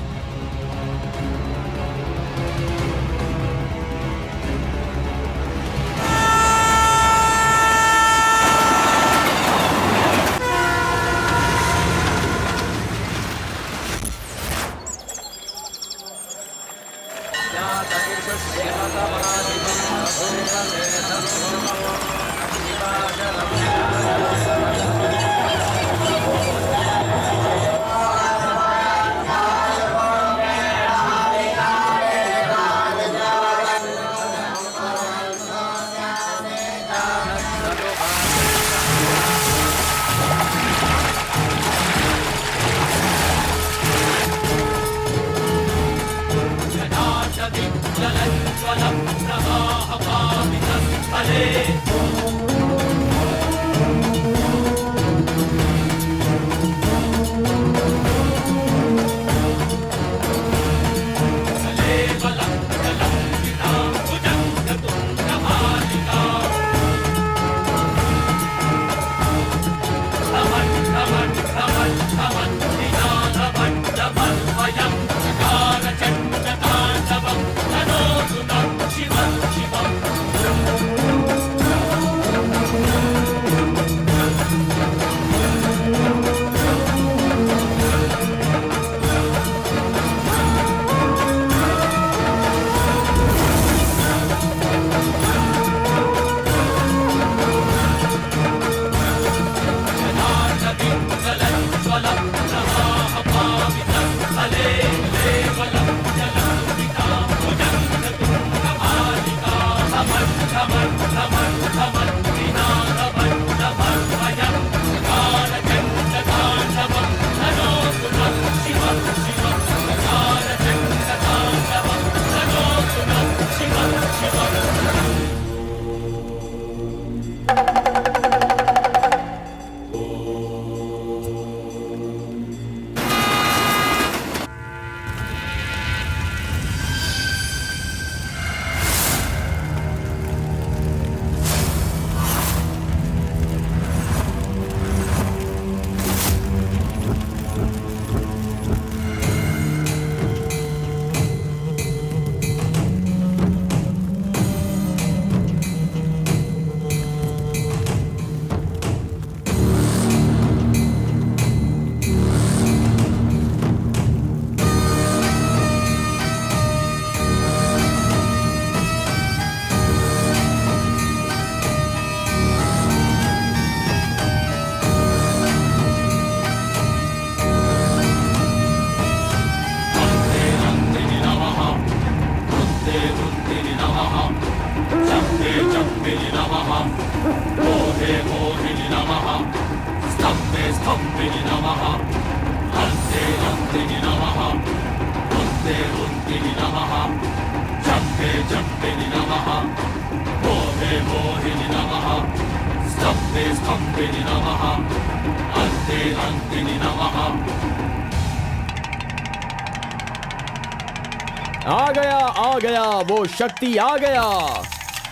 आ गया वो शक्ति आ गया,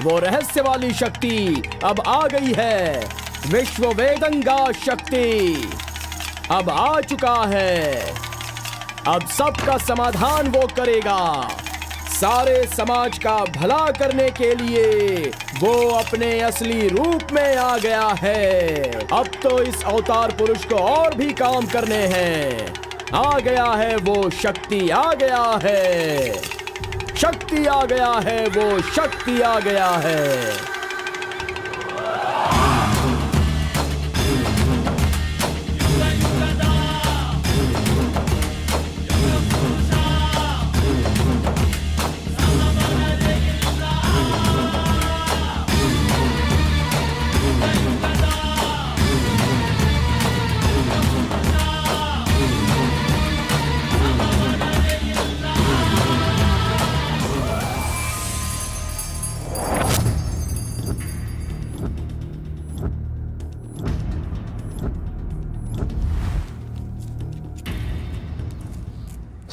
वो रहस्य वाली शक्ति अब आ गई है। विश्व वेदंगा शक्ति अब आ चुका है। अब सबका समाधान वो करेगा। सारे समाज का भला करने के लिए वो अपने असली रूप में आ गया है। अब तो इस अवतार पुरुष को और भी काम करने हैं। आ गया है वो शक्ति, आ गया है शक्ति, आ गया है वो शक्ति, आ गया है।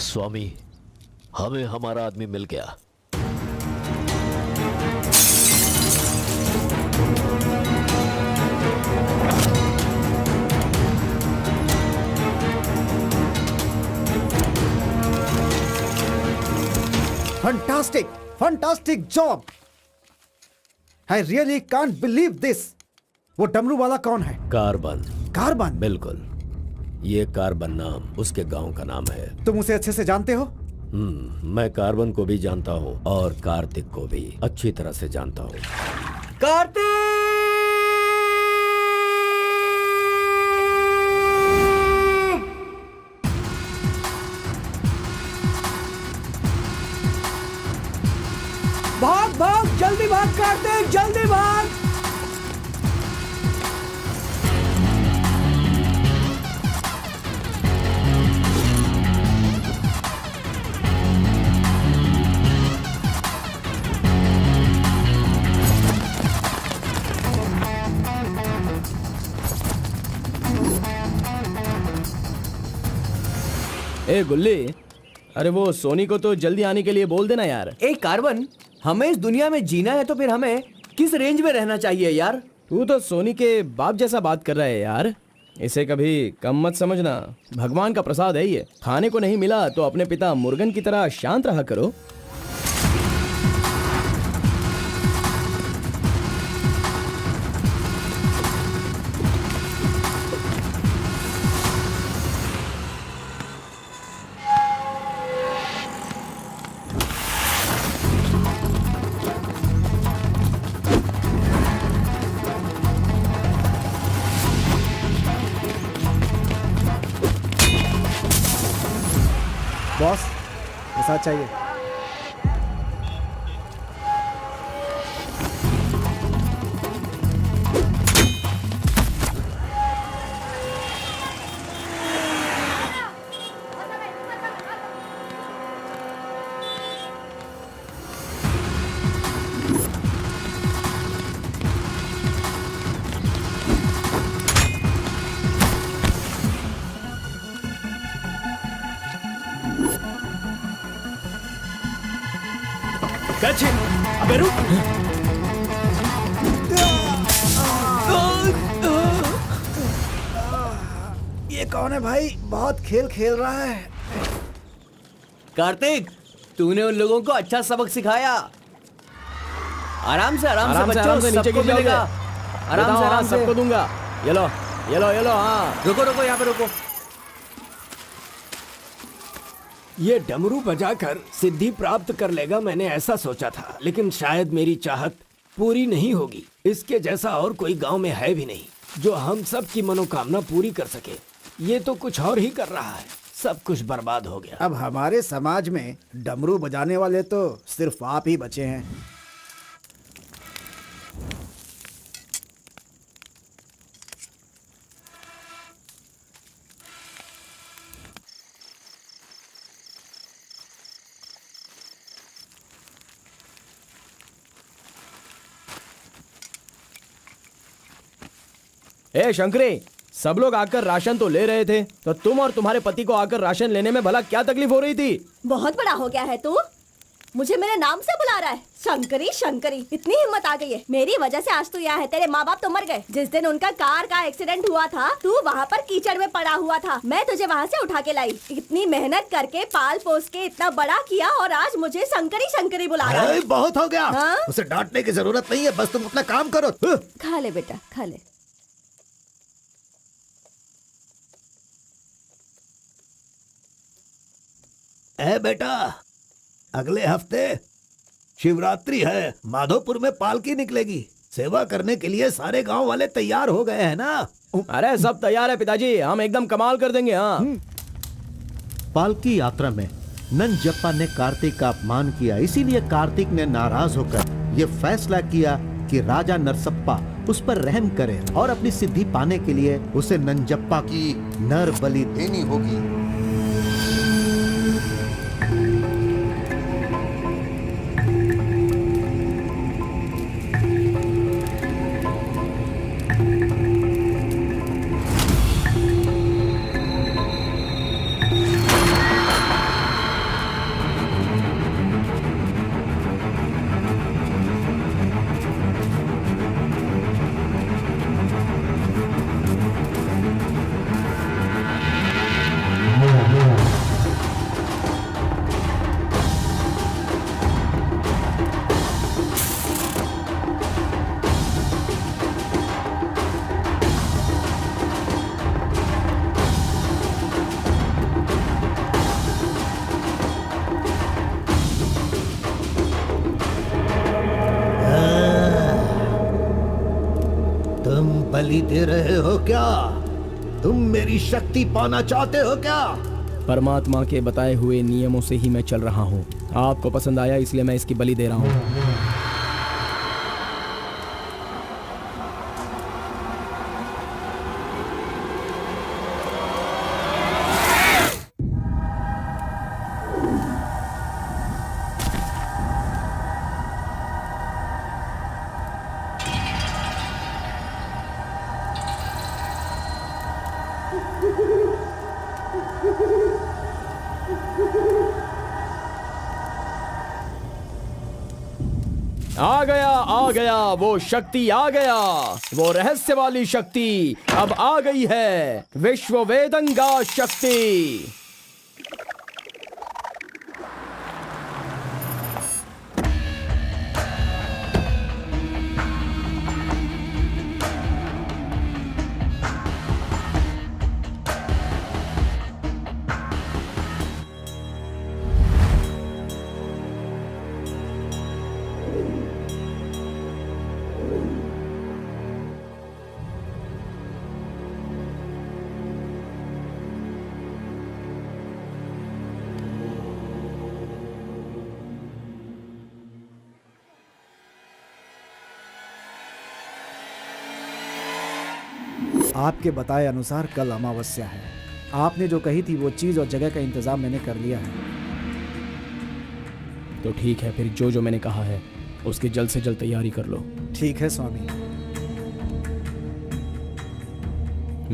स्वामी, हमें हमारा आदमी मिल गया। Fantastic job. I really can't believe this. वो डमरू वाला कौन है? कार्बन। कार्बन? बिल्कुल, ये कार्बन नाम उसके गांव का नाम है। तुम उसे अच्छे से जानते हो? मैं कार्बन को भी जानता हूँ और कार्तिक को भी अच्छी तरह से जानता हूँ। कार्तिक! भाग भाग, जल्दी भाग कार्तिक, जल्दी भाग। ए गुल्ली, अरे वो सोनी को तो जल्दी आने के लिए बोल देना यार। ए कार्बन, हमें इस दुनिया में जीना है तो फिर हमें किस रेंज में रहना चाहिए यार? तू तो सोनी के बाप जैसा बात कर रहा है यार। इसे कभी कम मत समझना, भगवान का प्रसाद है ये। खाने को नहीं मिला तो अपने पिता मुर्गन की तरह शांत रहा करो। बॉस, ऐसा चाहिए। अबे रुक। ये कौन है भाई? बहुत खेल खेल रहा है। कार्तिक, तूने उन लोगों को अच्छा सबक सिखाया। आराम से बच्चों, नीचे सबको गिर मिलेगा। जाओगे। आराम से सबको दूंगा। ये लो ये लो ये लो। हाँ रुको यहाँ पे रुको। ये डमरू बजाकर सिद्धि प्राप्त कर लेगा, मैंने ऐसा सोचा था, लेकिन शायद मेरी चाहत पूरी नहीं होगी। इसके जैसा और कोई गांव में है भी नहीं जो हम सब की मनोकामना पूरी कर सके। ये तो कुछ और ही कर रहा है, सब कुछ बर्बाद हो गया। अब हमारे समाज में डमरू बजाने वाले तो सिर्फ आप ही बचे हैं। ए शंकरी, सब लोग आकर राशन तो ले रहे थे, तो तुम और तुम्हारे पति को आकर राशन लेने में भला क्या तकलीफ हो रही थी? बहुत बड़ा हो गया है तू, मुझे मेरे नाम से बुला रहा है। शंकरी शंकरी, इतनी हिम्मत आ गई है। मेरी वजह से आज तू यहाँ है। तेरे माँ बाप तो मर गए। जिस दिन उनका कार का एक्सीडेंट हुआ था, तू वहाँ पर कीचड़ में पड़ा हुआ था। मैं तुझे वहाँ से उठा के लाई। इतनी मेहनत करके पाल पोस के इतना बड़ा किया और आज मुझे शंकरी शंकरी बुला रहा है। बहुत हो गया। हाँ? उसे डांटने की जरूरत नहीं है, बस तुम अपना काम करो। खा ले बेटा, खा ले। बेटा, अगले हफ्ते शिवरात्रि है, माधोपुर में पालकी निकलेगी। सेवा करने के लिए सारे गांव वाले तैयार हो गए हैं ना? अरे सब तैयार है पिताजी, हम एकदम कमाल कर देंगे। हाँ। पालकी यात्रा में नंजप्पा ने कार्तिक का अपमान किया, इसीलिए कार्तिक ने नाराज होकर ये फैसला किया कि राजा नरसप्पा उस पर रहम करे और अपनी सिद्धि पाने के लिए उसे नंजप्पा की नर बलि देनी होगी। बलि दे रहे हो क्या? तुम मेरी शक्ति पाना चाहते हो क्या? परमात्मा के बताए हुए नियमों से ही मैं चल रहा हूँ। आपको पसंद आया इसलिए मैं इसकी बलि दे रहा हूँ। आ गया वो शक्ति आ गया, वो रहस्य वाली शक्ति अब आ गई है, विश्व वेदंगा शक्ति। आपके बताए अनुसार कल अमावस्या है। आपने जो कही थी वो चीज और जगह का इंतजाम मैंने कर लिया है। तो ठीक है, फिर जो मैंने कहा है उसकी जल्द से जल्द तैयारी कर लो। ठीक है स्वामी।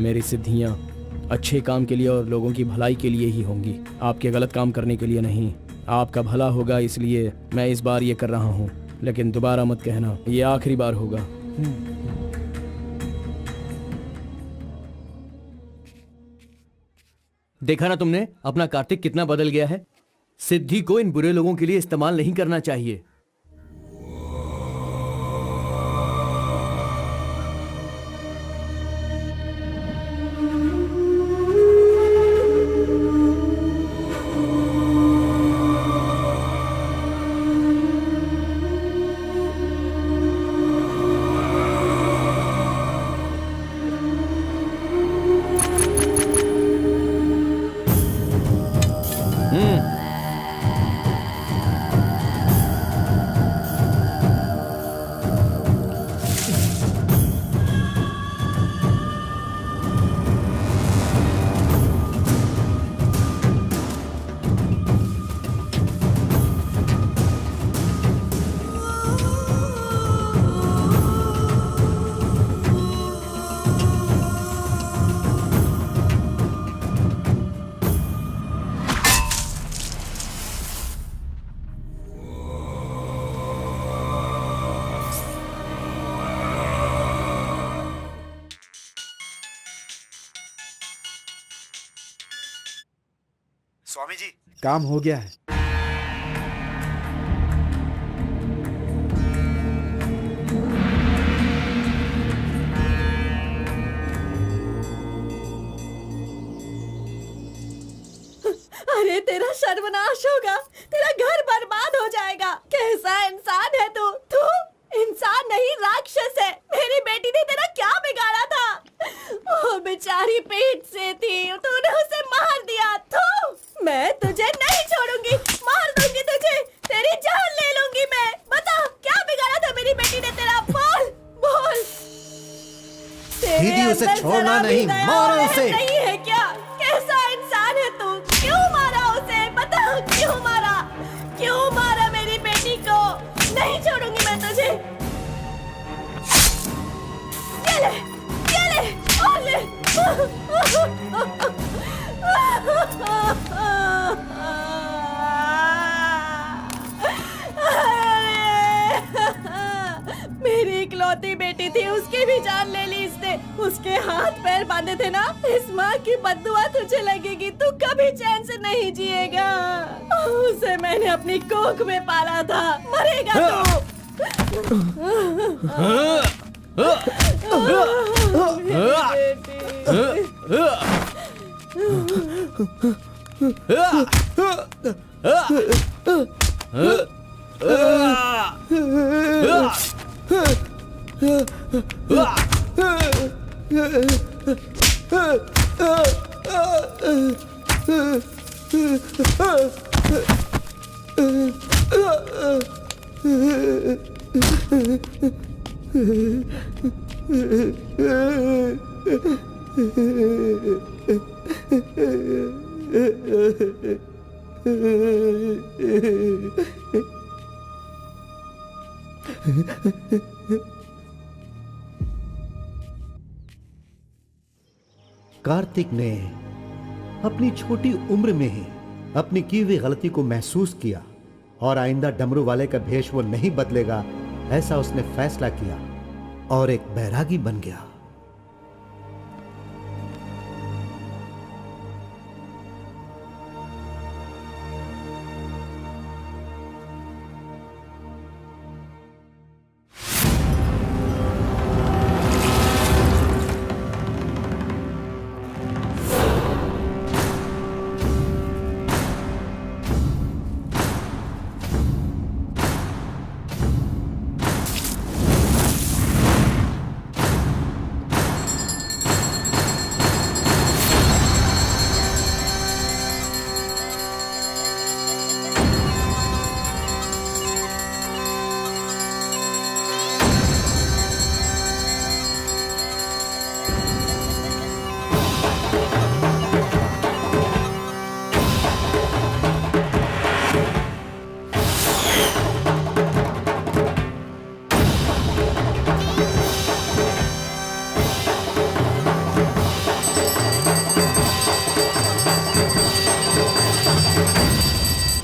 मेरी सिद्धियां अच्छे काम के लिए और लोगों की भलाई के लिए ही होंगी, आपके गलत काम करने के लिए नहीं। आपका भला होगा इसलिए मैं इस बार ये कर रहा हूँ, लेकिन दोबारा मत कहना, ये आखिरी बार होगा। देखा ना तुमने अपना कार्तिक कितना बदल गया है। सिद्धि को इन बुरे लोगों के लिए इस्तेमाल नहीं करना चाहिए। स्वामी जी, काम हो गया है। अरे तेरा सर्वनाश होगा, तेरा घर बर्बाद हो जाएगा। कैसा इंसान है तू? तू इंसान नहीं, राक्षस है। मेरी बेटी ने तेरा क्या बिगाड़ा था? वो बेचारी पेट से थी, तूने उसे मार दिया। तू, मैं तुझे नहीं छोड़ूंगी, मार दूंगी तुझे, तेरी जान ले लूंगी मैं। बता क्या बिगाड़ा था मेरी बेटी ने तेरा? बोल बोल। दीदी उसे छोड़ना नहीं, मारो उसे। नहीं है क्या? कैसा इंसान है तू? क्यों मारा उसे? बता क्यों मारा? क्यों मारा मेरी बेटी को? नहीं छोड़ूंगी मैं तुझे। ये ले और ले। मेरी इकलौती बेटी थी, उसकी भी जान ले ली इसने। उसके हाथ पैर बांधे थे ना, इस माँ की बद्दुआ तुझे लगेगी, तू कभी चैन से नहीं जिएगा। उसे मैंने अपनी कोख में पाला था, मरेगा तू। कार्तिक ने अपनी छोटी उम्र में ही अपनी की हुई गलती को महसूस किया और आइंदा डमरू वाले का भेष वो नहीं बदलेगा, ऐसा उसने फैसला किया और एक बैरागी बन गया।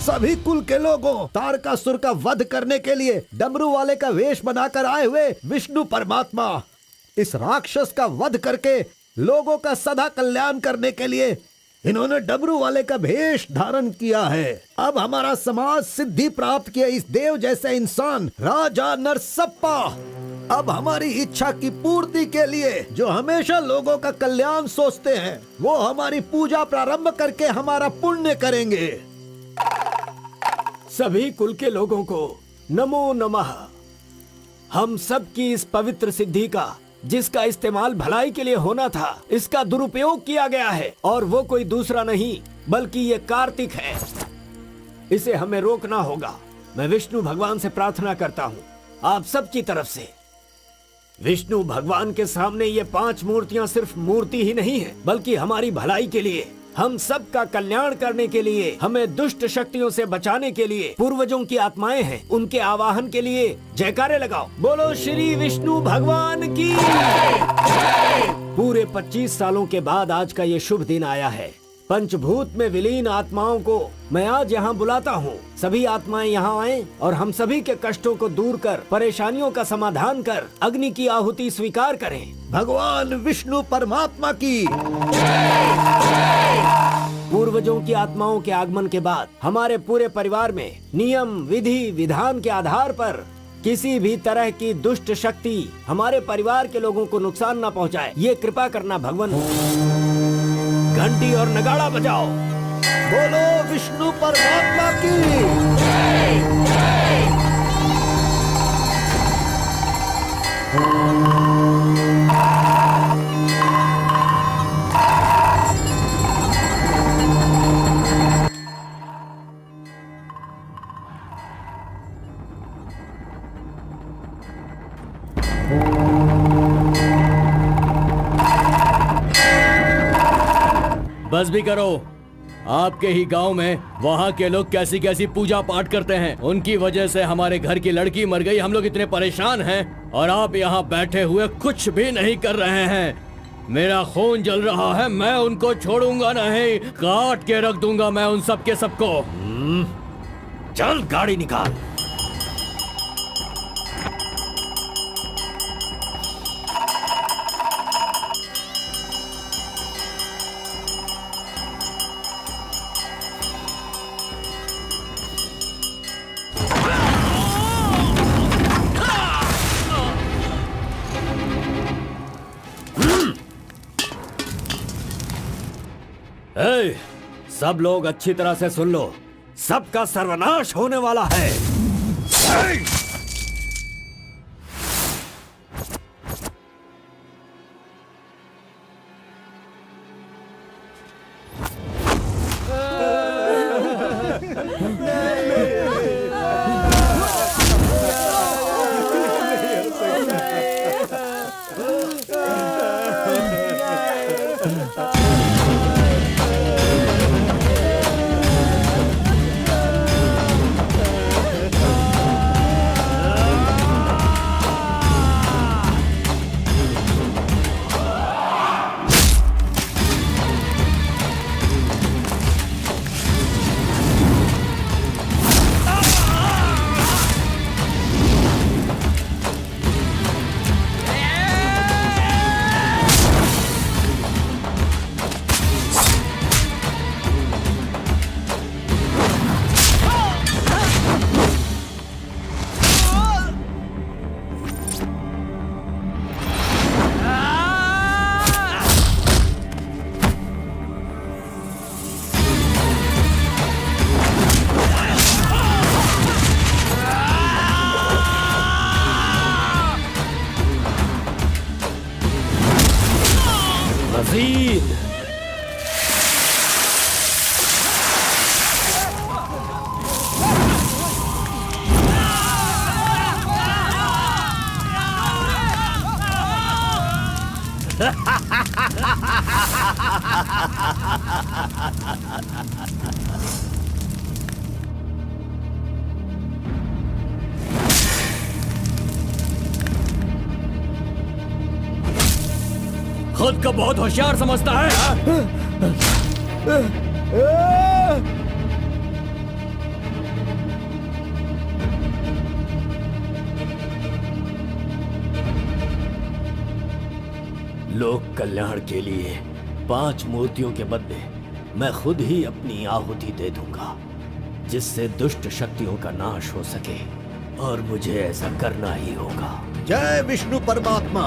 सभी कुल के लोगों तारकासुर का वध करने के लिए डमरू वाले का वेश बनाकर आए हुए विष्णु परमात्मा इस राक्षस का वध करके लोगों का सदा कल्याण करने के लिए इन्होंने डमरू वाले का भेष धारण किया है। अब हमारा समाज सिद्धि प्राप्त किया इस देव जैसे इंसान राजा नरसप्पा अब हमारी इच्छा की पूर्ति के लिए जो हमेशा लोगों का कल्याण सोचते हैं वो हमारी पूजा प्रारंभ करके हमारा पुण्य करेंगे। सभी कुल के लोगों को नमो नमः। हम सब की इस पवित्र सिद्धि का जिसका इस्तेमाल भलाई के लिए होना था इसका दुरुपयोग किया गया है और वो कोई दूसरा नहीं बल्कि ये कार्तिक है। इसे हमें रोकना होगा। मैं विष्णु भगवान से प्रार्थना करता हूँ आप सब की तरफ से। विष्णु भगवान के सामने ये 5 मूर्तियां सिर्फ मूर्ति ही नहीं है बल्कि हमारी भलाई के लिए हम सब का कल्याण करने के लिए हमें दुष्ट शक्तियों से बचाने के लिए पूर्वजों की आत्माएं हैं उनके आवाहन के लिए जयकारे लगाओ। बोलो श्री विष्णु भगवान की। पूरे 25 सालों के बाद आज का ये शुभ दिन आया है। पंचभूत में विलीन आत्माओं को मैं आज यहाँ बुलाता हूँ। सभी आत्माएं यहाँ आएं और हम सभी के कष्टों को दूर कर परेशानियों का समाधान कर अग्नि की आहुति स्वीकार करें। भगवान विष्णु परमात्मा की। पूर्वजों की आत्माओं के आगमन के बाद हमारे पूरे परिवार में नियम विधि विधान के आधार पर किसी भी तरह की दुष्ट शक्ति हमारे परिवार के लोगों को नुकसान न पहुंचाए ये कृपा करना भगवान। घंटी और नगाड़ा बजाओ। बोलो विष्णु परमात्मा की। बस भी करो। आपके ही गांव में वहाँ के लोग कैसी कैसी पूजा पाठ करते हैं। उनकी वजह से हमारे घर की लड़की मर गई। हम लोग इतने परेशान हैं और आप यहाँ बैठे हुए कुछ भी नहीं कर रहे हैं। मेरा खून जल रहा है। मैं उनको छोड़ूंगा नहीं। काट के रख दूंगा मैं उन सब के सबको। चल गाड़ी निकाल। सब लोग अच्छी तरह से सुन लो। सबका सर्वनाश होने वाला है। खुद को बहुत होशियार समझता है, हाँ? लोक कल्याण के लिए 5 मूर्तियों के बदले मैं खुद ही अपनी आहुति दे दूंगा, जिससे दुष्ट शक्तियों का नाश हो सके, और मुझे ऐसा करना ही होगा। जय विष्णु परमात्मा।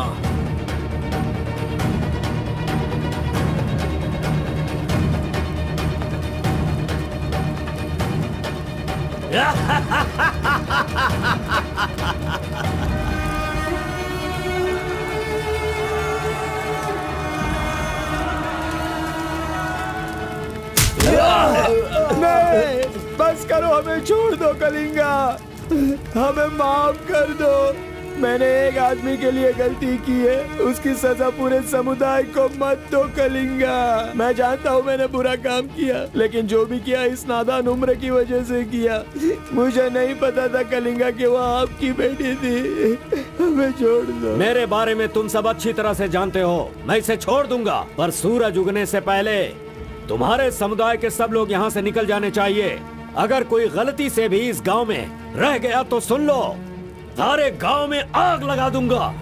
नहीं, बस करो, हमें छोड़ दो कलिंगा, हमें माफ कर दो। मैंने एक आदमी के लिए गलती की है, उसकी सजा पूरे समुदाय को मत दो कलिंगा। मैं जानता हूँ मैंने बुरा काम किया, लेकिन जो भी किया इस नादान उम्र की वजह से किया। मुझे नहीं पता था कलिंगा कि वो आपकी बेटी थी। हमें छोड़ दो। मेरे बारे में तुम सब अच्छी तरह से जानते हो, मैं इसे छोड़ दूंगा, पर सूरज उगने से पहले तुम्हारे समुदाय के सब लोग यहाँ से निकल जाने चाहिए। अगर कोई गलती से भी इस गांव में रह गया तो सुन लो, सारे गांव में आग लगा दूंगा।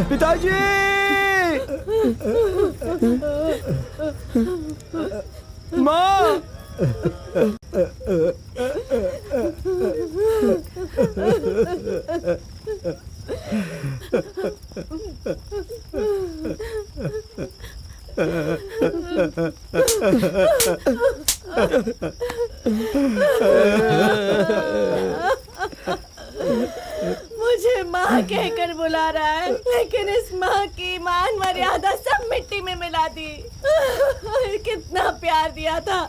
पिताजी! माँ! मुझे माँ कहकर बुला रहा है, लेकिन इस माँ की मान मर्यादा सब मिट्टी में मिला दी। कितना प्यार दिया था,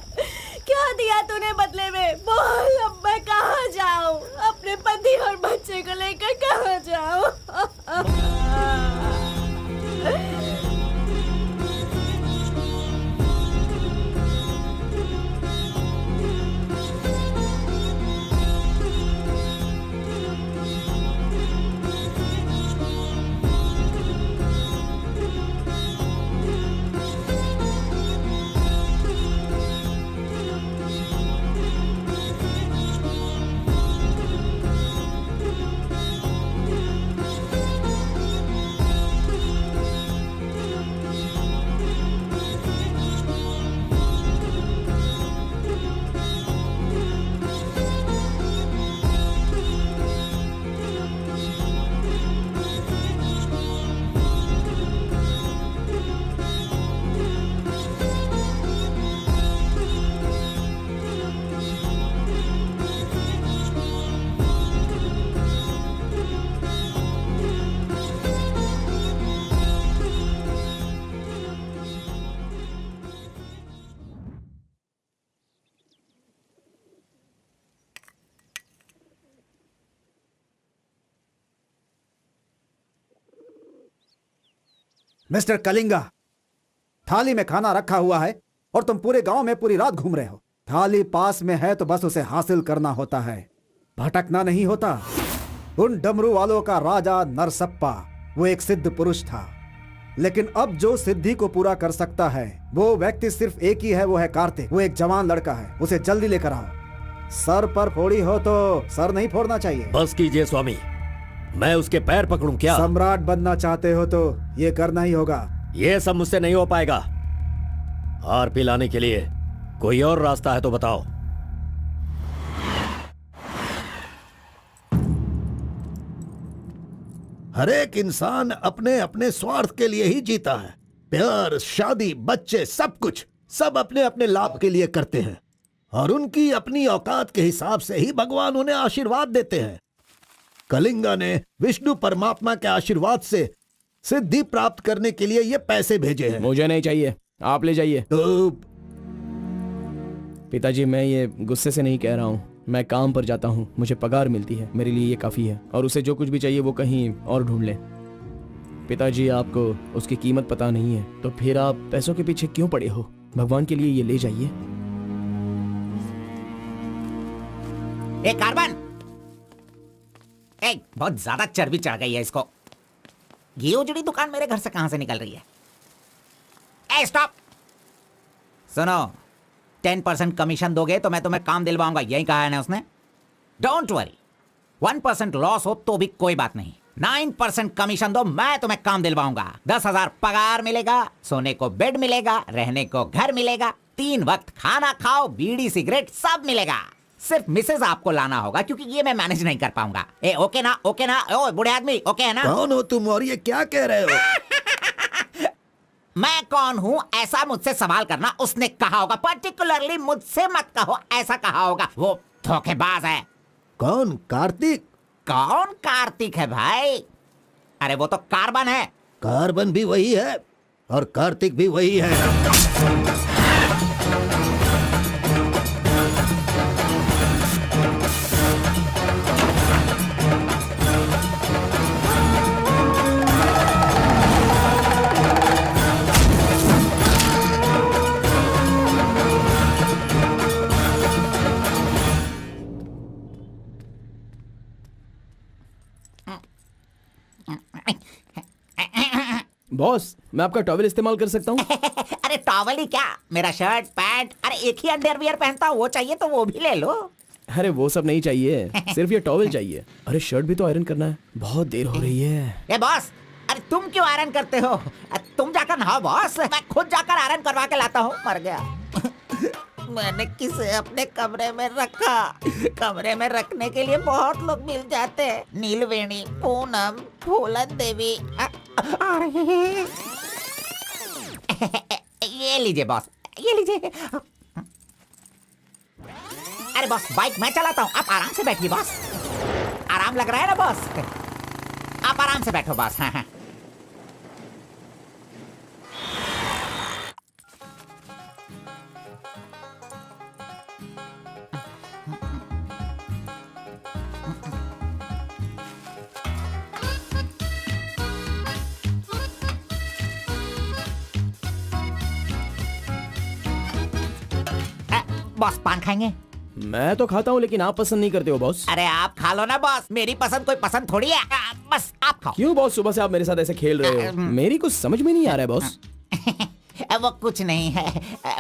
क्या दिया तूने बदले में? बोल, अब मैं कहाँ जाऊँ? अपने पति और बच्चे को लेकर कहाँ जाऊँ? मिस्टर कलिंगा, थाली में खाना रखा हुआ है और तुम पूरे गांव में पूरी रात घूम रहे हो। थाली पास में है तो बस उसे हासिल करना होता है, भटकना नहीं होता। उन डमरू वालों का राजा नरसप्पा वो एक सिद्ध पुरुष था, लेकिन अब जो सिद्धि को पूरा कर सकता है वो व्यक्ति सिर्फ एक ही है, वो है कार्तिक। वो एक जवान लड़का है, उसे जल्दी लेकर आओ। सर पर फोड़ी हो तो सर नहीं फोड़ना चाहिए। बस कीजिए स्वामी, मैं उसके पैर पकड़ूं क्या? सम्राट बनना चाहते हो तो ये करना ही होगा। ये सब मुझसे नहीं हो पाएगा। हार पिलाने के लिए कोई और रास्ता है तो बताओ। हर एक इंसान अपने अपने स्वार्थ के लिए ही जीता है। प्यार, शादी, बच्चे, सब कुछ सब अपने अपने लाभ के लिए करते हैं और उनकी अपनी औकात के हिसाब से ही भगवान उन्हें आशीर्वाद देते हैं। कलिंगा ने विष्णु परमात्मा के आशीर्वाद से सिद्धि प्राप्त करने के लिए ये पैसे भेजे हैं। मुझे नहीं चाहिए, आप ले जाइए। तो पिताजी, मैं ये गुस्से से नहीं कह रहा हूँ, मैं काम पर जाता हूँ, मुझे पगार मिलती है, मेरे लिए ये काफ़ी है। और उसे जो कुछ भी चाहिए वो कहीं और ढूंढ ले। पिताजी, आपको उसकी कीमत पता नहीं है तो फिर आप पैसों के पीछे क्यों पड़े हो? भगवान के लिए ये ले जाइए। कार्बन, बहुत ज्यादा चर्बी चढ़ गई है इसको। ये उजड़ी दुकान मेरे घर से कहां से निकल रही है? स्टॉप! सुनो, 10% कमीशन दोगे तो मैं तुम्हें काम दिलवाऊंगा, यही कहा है ना उसने। डोंट वरी, 1% लॉस हो तो भी कोई बात नहीं। 9% कमीशन दो, मैं तुम्हें काम दिलवाऊंगा। 10,000 पगार मिलेगा, सोने को बेड मिलेगा, रहने को घर मिलेगा, 3 वक्त खाना खाओ, बीड़ी सिगरेट सब मिलेगा। सिर्फ मिसेज आपको लाना होगा क्योंकि ये मैं मैनेज नहीं कर पाऊंगा। ओके ना? ओके ना? ओ बूढ़े आदमी, ओके है ना? कौन हो तुम और ये क्या कह रहे हो? मैं कौन हूँ ऐसा मुझसे सवाल करना उसने कहा होगा। पर्टिकुलरली मुझसे मत कहो, ऐसा कहा होगा। वो धोखेबाज है। कौन? कार्तिक? कौन कार्तिक है भाई? अरे वो तो कार्बन है। कार्बन भी वही है और कार्तिक भी वही है। बॉस, मैं आपका टॉवेल इस्तेमाल कर सकता हूँ? अरे टॉवल ही क्या, मेरा शर्ट पैंट, अरे एक ही अंडरवियर पहनता हूँ, वो चाहिए तो वो भी ले लो। अरे वो सब नहीं चाहिए, सिर्फ ये टॉवेल चाहिए। अरे शर्ट भी तो आयरन करना है, बहुत देर हो रही है। ए बॉस, अरे तुम क्यों आयरन करते हो? तुम जाकर नहाओ बॉस, मैं खुद जाकर आयरन करवा के लाता हूँ। मर गया। मैंने किसे अपने कमरे में रखा? कमरे में रखने के लिए बहुत लोग मिल जाते हैं। नीलवेणी, पूनम, फूलन देवी। ये लीजिए बॉस, ये लीजिए। अरे बॉस, बाइक मैं चलाता हूँ, आप आराम से बैठिए बॉस। आराम लग रहा है ना बॉस? आप आराम से बैठो बॉस। हाँ हाँ। बॉस पान खाएंगे? मैं तो खाता हूँ लेकिन आप पसंद नहीं करते हो बॉस। अरे आप खा लो ना बॉस, मेरी पसंद कोई पसंद थोड़ी है। बस आप खाओ। क्यों बॉस, सुबह से आप मेरे साथ ऐसे खेल रहे हो? मेरी कुछ समझ में नहीं आ रहा है बॉस। वो कुछ नहीं है,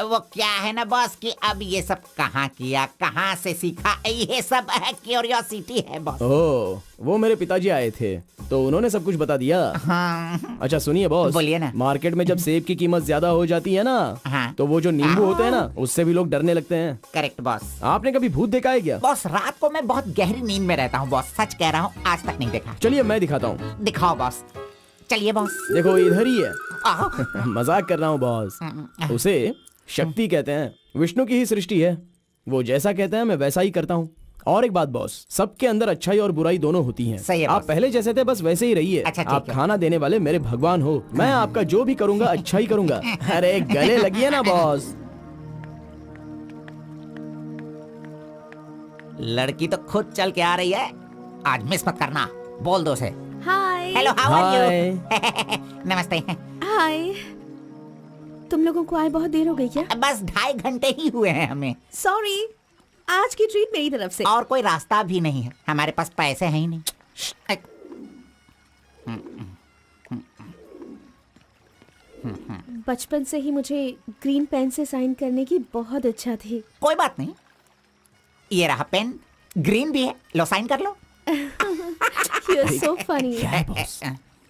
वो क्या है ना बॉस कि अब ये सब कहाँ किया, कहाँ से सीखा, ये सब क्यूरियोसिटी है बॉस। ओह, वो मेरे पिताजी आए थे तो उन्होंने सब कुछ बता दिया। हाँ। अच्छा सुनिए बॉस, बोलिए ना। मार्केट में जब सेब की कीमत ज्यादा हो जाती है ना, हाँ। तो वो जो नींबू होते हैं ना, उससे भी लोग डरने लगते हैं। Correct boss. आपने कभी भूत देखा है क्या? बॉस रात को मैं बहुत गहरी नींद में रहता हूँ बॉस, सच कह रहा हूँ, आज तक नहीं देखा। चलिए मैं दिखाता हूँ। दिखाओ बॉस। चलिए बॉस। देखो इधर ही है। मजाक कर रहा हूँ बॉस। उसे शक्ति कहते हैं, विष्णु की ही सृष्टि है। वो जैसा कहते हैं मैं वैसा ही करता हूँ। और एक बात बॉस, सबके अंदर अच्छाई और बुराई दोनों होती हैं। सही है आप बॉस। पहले जैसे थे बस वैसे ही रहिए। अच्छा, ठीक आप है। खाना देने वाले मेरे भगवान हो, मैं आपका जो भी करूंगा अच्छा ही करूंगा। अरे गले लगिए ना बॉस। लड़की तो खुद चल के आ रही है, आज मिस मत करना, बोल दो उसे। Hi. Hello, how are hi. You? नमस्ते। हाय। तुम लोगों को आए बहुत देर हो गई क्या? बस 2.5 घंटे ही हुए हैं हमें, सॉरी, आज की ट्रीट मेरी तरफ से। और कोई रास्ता भी नहीं है, हमारे पास पैसे हैं ही नहीं। बचपन से ही मुझे ग्रीन पेन से साइन करने की बहुत इच्छा थी। कोई बात नहीं, ये रहा पेन, ग्रीन भी है, लो साइन कर लो। You are so funny.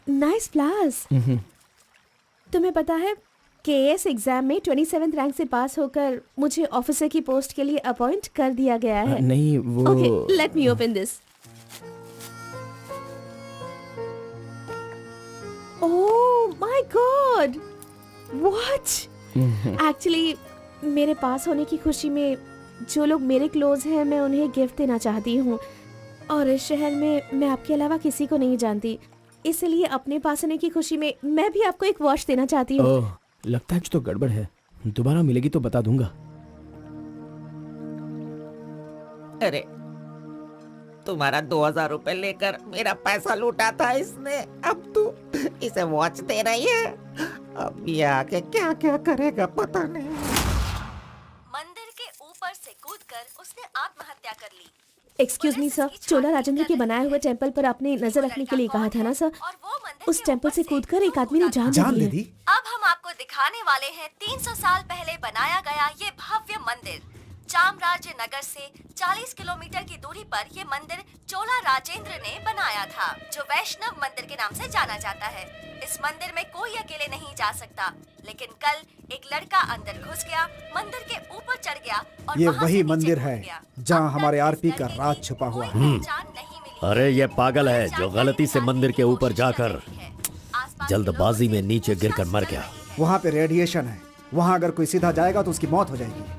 Nice flowers. तुम्हें पता है केएस एग्जाम में 27th रैंक से पास होकर मुझे ऑफिसर की पोस्ट के लिए अपॉइंट कर दिया गया है। नहीं वो okay, let me open this. Oh my God, what? Actually मेरे पास होने की खुशी में जो लोग मेरे क्लोज हैं मैं उन्हें गिफ्ट देना चाहती हूँ, और इस शहर में मैं आपके अलावा किसी को नहीं जानती, इसलिए अपने पास होने की खुशी में मैं भी आपको एक वॉच देना चाहती हूँ। ओह, लगता है कुछ तो गड़बड़ है। दोबारा मिलेगी तो बता दूंगा। अरे तुम्हारा 2000 रुपए लेकर मेरा पैसा लूटा था इसने, अब तू इसे वॉच दे रही है। अब ये आके क्या क्या करेगा पता नहीं। मंदिर के ऊपर से कूदकर उसने आत्महत्या कर ली। एक्सक्यूज मी सर, चोला राजेंद्र के बनाए हुए टेंपल पर आपने नजर रखने के लिए कहा था ना सर? और वो मंदिर उस टेंपल से कूदकर एक आदमी ने जान जान ले ले ली दी। है। अब हम आपको दिखाने वाले हैं 300 साल पहले बनाया गया ये भव्य मंदिर। चामराज नगर से 40 किलोमीटर की दूरी पर ये मंदिर चोला राजेंद्र ने बनाया था, जो वैष्णव मंदिर के नाम से जाना जाता है। इस मंदिर में कोई अकेले नहीं जा सकता, लेकिन कल एक लड़का अंदर घुस गया, मंदिर के ऊपर चढ़ गया और ये वहां से वही नीचे मंदिर कूद है गया। जहाँ अब तक हमारे इस आरपी का लड़के की राज छुपा हुआ कोई है। पहचान नहीं मिली। अरे ये पागल है जो गलती से मंदिर के ऊपर जाकर जल्दबाजी में नीचे गिरकर मर गया। वहाँ पे रेडिएशन है, वहाँ अगर कोई सीधा जाएगा तो उसकी मौत हो जाएगी।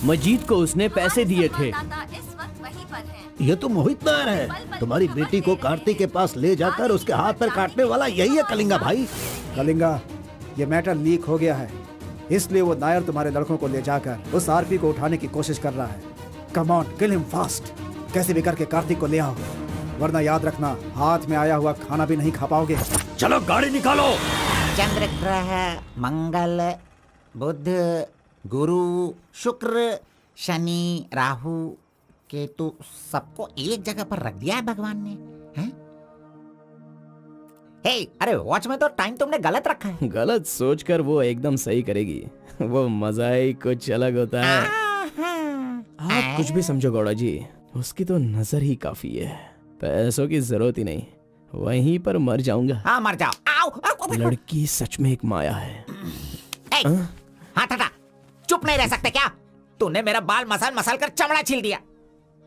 मजीद को उसने पैसे दिए थे। इस वक्त वहीं पर हैं। ये तो मोहित नायर है। तुम्हारी बेटी को कार्तिक के पास ले जाकर उसके हाथ पर काटने वाला यही है कलिंगा भाई। कलिंगा, ये मैटर लीक हो गया है, इसलिए वो नायर तुम्हारे लड़कों को ले जाकर उस आरपी को उठाने की कोशिश कर रहा है। Come on, kill him fast. कैसे भी करके कार्तिक को ले आओ, वरना याद रखना हाथ में आया हुआ खाना भी नहीं खा पाओगे। चलो गाड़ी निकालो। चंद्र ग्रह, मंगल, बुध, गुरु, शुक्र, शनि, राहु, केतु, सबको एक जगह पर रख दिया है भगवान ने, हैं? हे, अरे वॉच में तो टाइम तुमने गलत रखा है। गलत सोचकर वो एकदम सही करेगी। वो मजा ही कुछ अलग होता है। आप कुछ भी समझो गौड़ा जी, उसकी तो नजर ही काफी है। पैसों की जरूरत ही नहीं, वहीं पर मर जाऊंगा। हाँ मर जाओ। आओ, आओ, लड़की सच में एक माया है। हाथ हटा, चुप नहीं रह सकते क्या? तूने मेरा बाल मसल मसल कर चमड़ा छील दिया।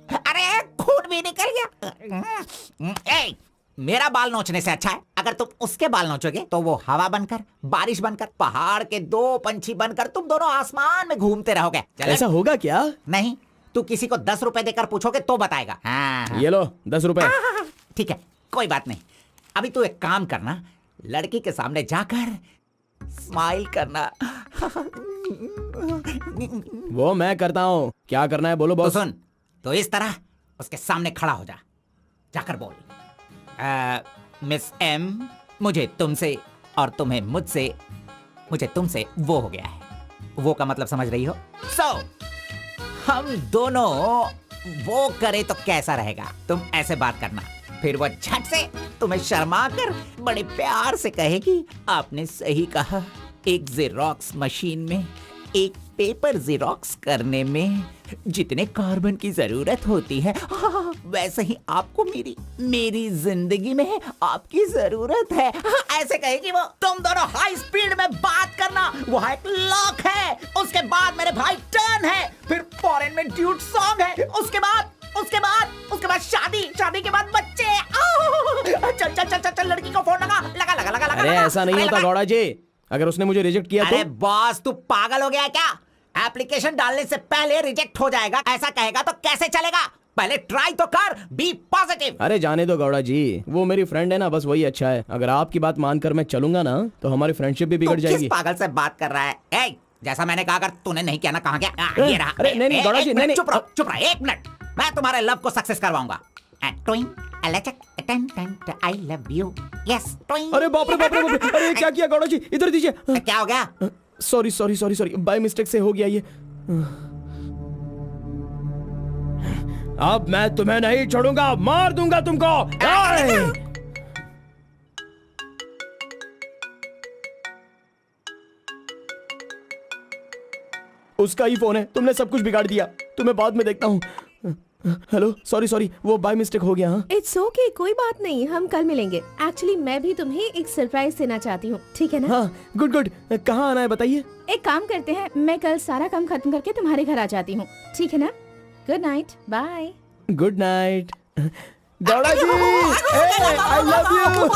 अरे खून भी निकल गया। ए, मेरा बाल नोचने से अच्छा है अगर तुम उसके बाल नोचोगे तो वो हवा बनकर, बारिश बनकर, पहाड़ के 2 पंछी बनकर तुम दोनों आसमान में घूमते रहोगे। चले? ऐसा होगा क्या? नहीं, तू किसी को 10 रुपए देकर पूछोगे तो बताएगा। हाँ, ये लो 10 रुपए। ठीक है, कोई बात नहीं। अभी तू एक काम करना, लड़की के सामने जाकर स्माइल करना। वो मैं करता हूँ, क्या करना है बोलो तो बॉस। सुन, तो इस तरह उसके सामने खड़ा हो जा, जाकर बोल, मिस एम, मुझे तुमसे और तुम्हें मुझसे, मुझे तुमसे वो हो गया है। वो का मतलब समझ रही हो? हम दोनों वो करे तो कैसा रहेगा? तुम ऐसे बात करना, फिर वो झट से तुम्हें शर्मा कर बड़े प्यार से कहेगी, आपने सही कहा, एक जेरोक्स मशीन में एक पेपर जेरोक्स करने में जितने कार्बन की जरूरत होती है, वैसे ही आपको मेरी जिंदगी में आपकी जरूरत है। ऐसे कहेगी वो। तुम दोनों हाई स्पीड में बात करना, वहाँ एक लॉक है, उसके बाद मेरे भाई टर्न है, फिर फॉरेन में ड्यूट सॉन्ग है, उसके बाद शादी के बाद बच्चे। चल लड़की को फोन लगा। अरे ऐसा नहीं होता गौड़ा जी, अगर उसने मुझे रिजेक्ट किया अरे तो? बॉस, तू पागल हो गया है क्या? एप्लीकेशन डालने से पहले रिजेक्ट हो जाएगा, ऐसा कहेगा तो कैसे चलेगा? पहले ट्राई तो कर, बी पॉजिटिव। अरे जाने दो गौड़ा जी, वो मेरी फ्रेंड है ना, बस वही अच्छा है। अगर आपकी बात मानकर मैं चलूंगा ना तो हमारी फ्रेंडशिप भी बिगड़ जाएगी। किस पागल से बात कर रहा है? ए, जैसा मैंने कहा, अगर तूने नहीं किया ना, कहाँ गया? ये रहा। अरे नहीं गौड़ा जी, नहीं। चुप रहा, 1 मिनट। मैं तुम्हारे लव को सक्सेस करवाऊंगा। आई लव यू। यस। अरे बाप रे बाप रे बाप रे, अरे क्या किया गौड़ा जी, इधर दीजिए। क्या हो गया? Sorry sorry sorry sorry, by mistake से हो गया ये। अब मैं तुम्हें नहीं छोड़ूंगा, मार दूंगा तुमको। उसका ही फोन है, तुमने सब कुछ बिगाड़ दिया। तुम्हें बाद में देखता हूँ। हेलो, सॉरी सॉरी, वो बाय मिस्टेक हो गया। हाँ इट्स ओके, कोई बात नहीं, हम कल मिलेंगे। एक्चुअली मैं भी तुम्हें एक सरप्राइज देना चाहती हूँ, ठीक है ना? हाँ गुड गुड, कहाँ आना है बताइए। एक काम करते हैं, मैं कल सारा काम खत्म करके तुम्हारे घर आ जाती हूँ, ठीक है ना? Good night, bye. Good night Gowda ji, I love you.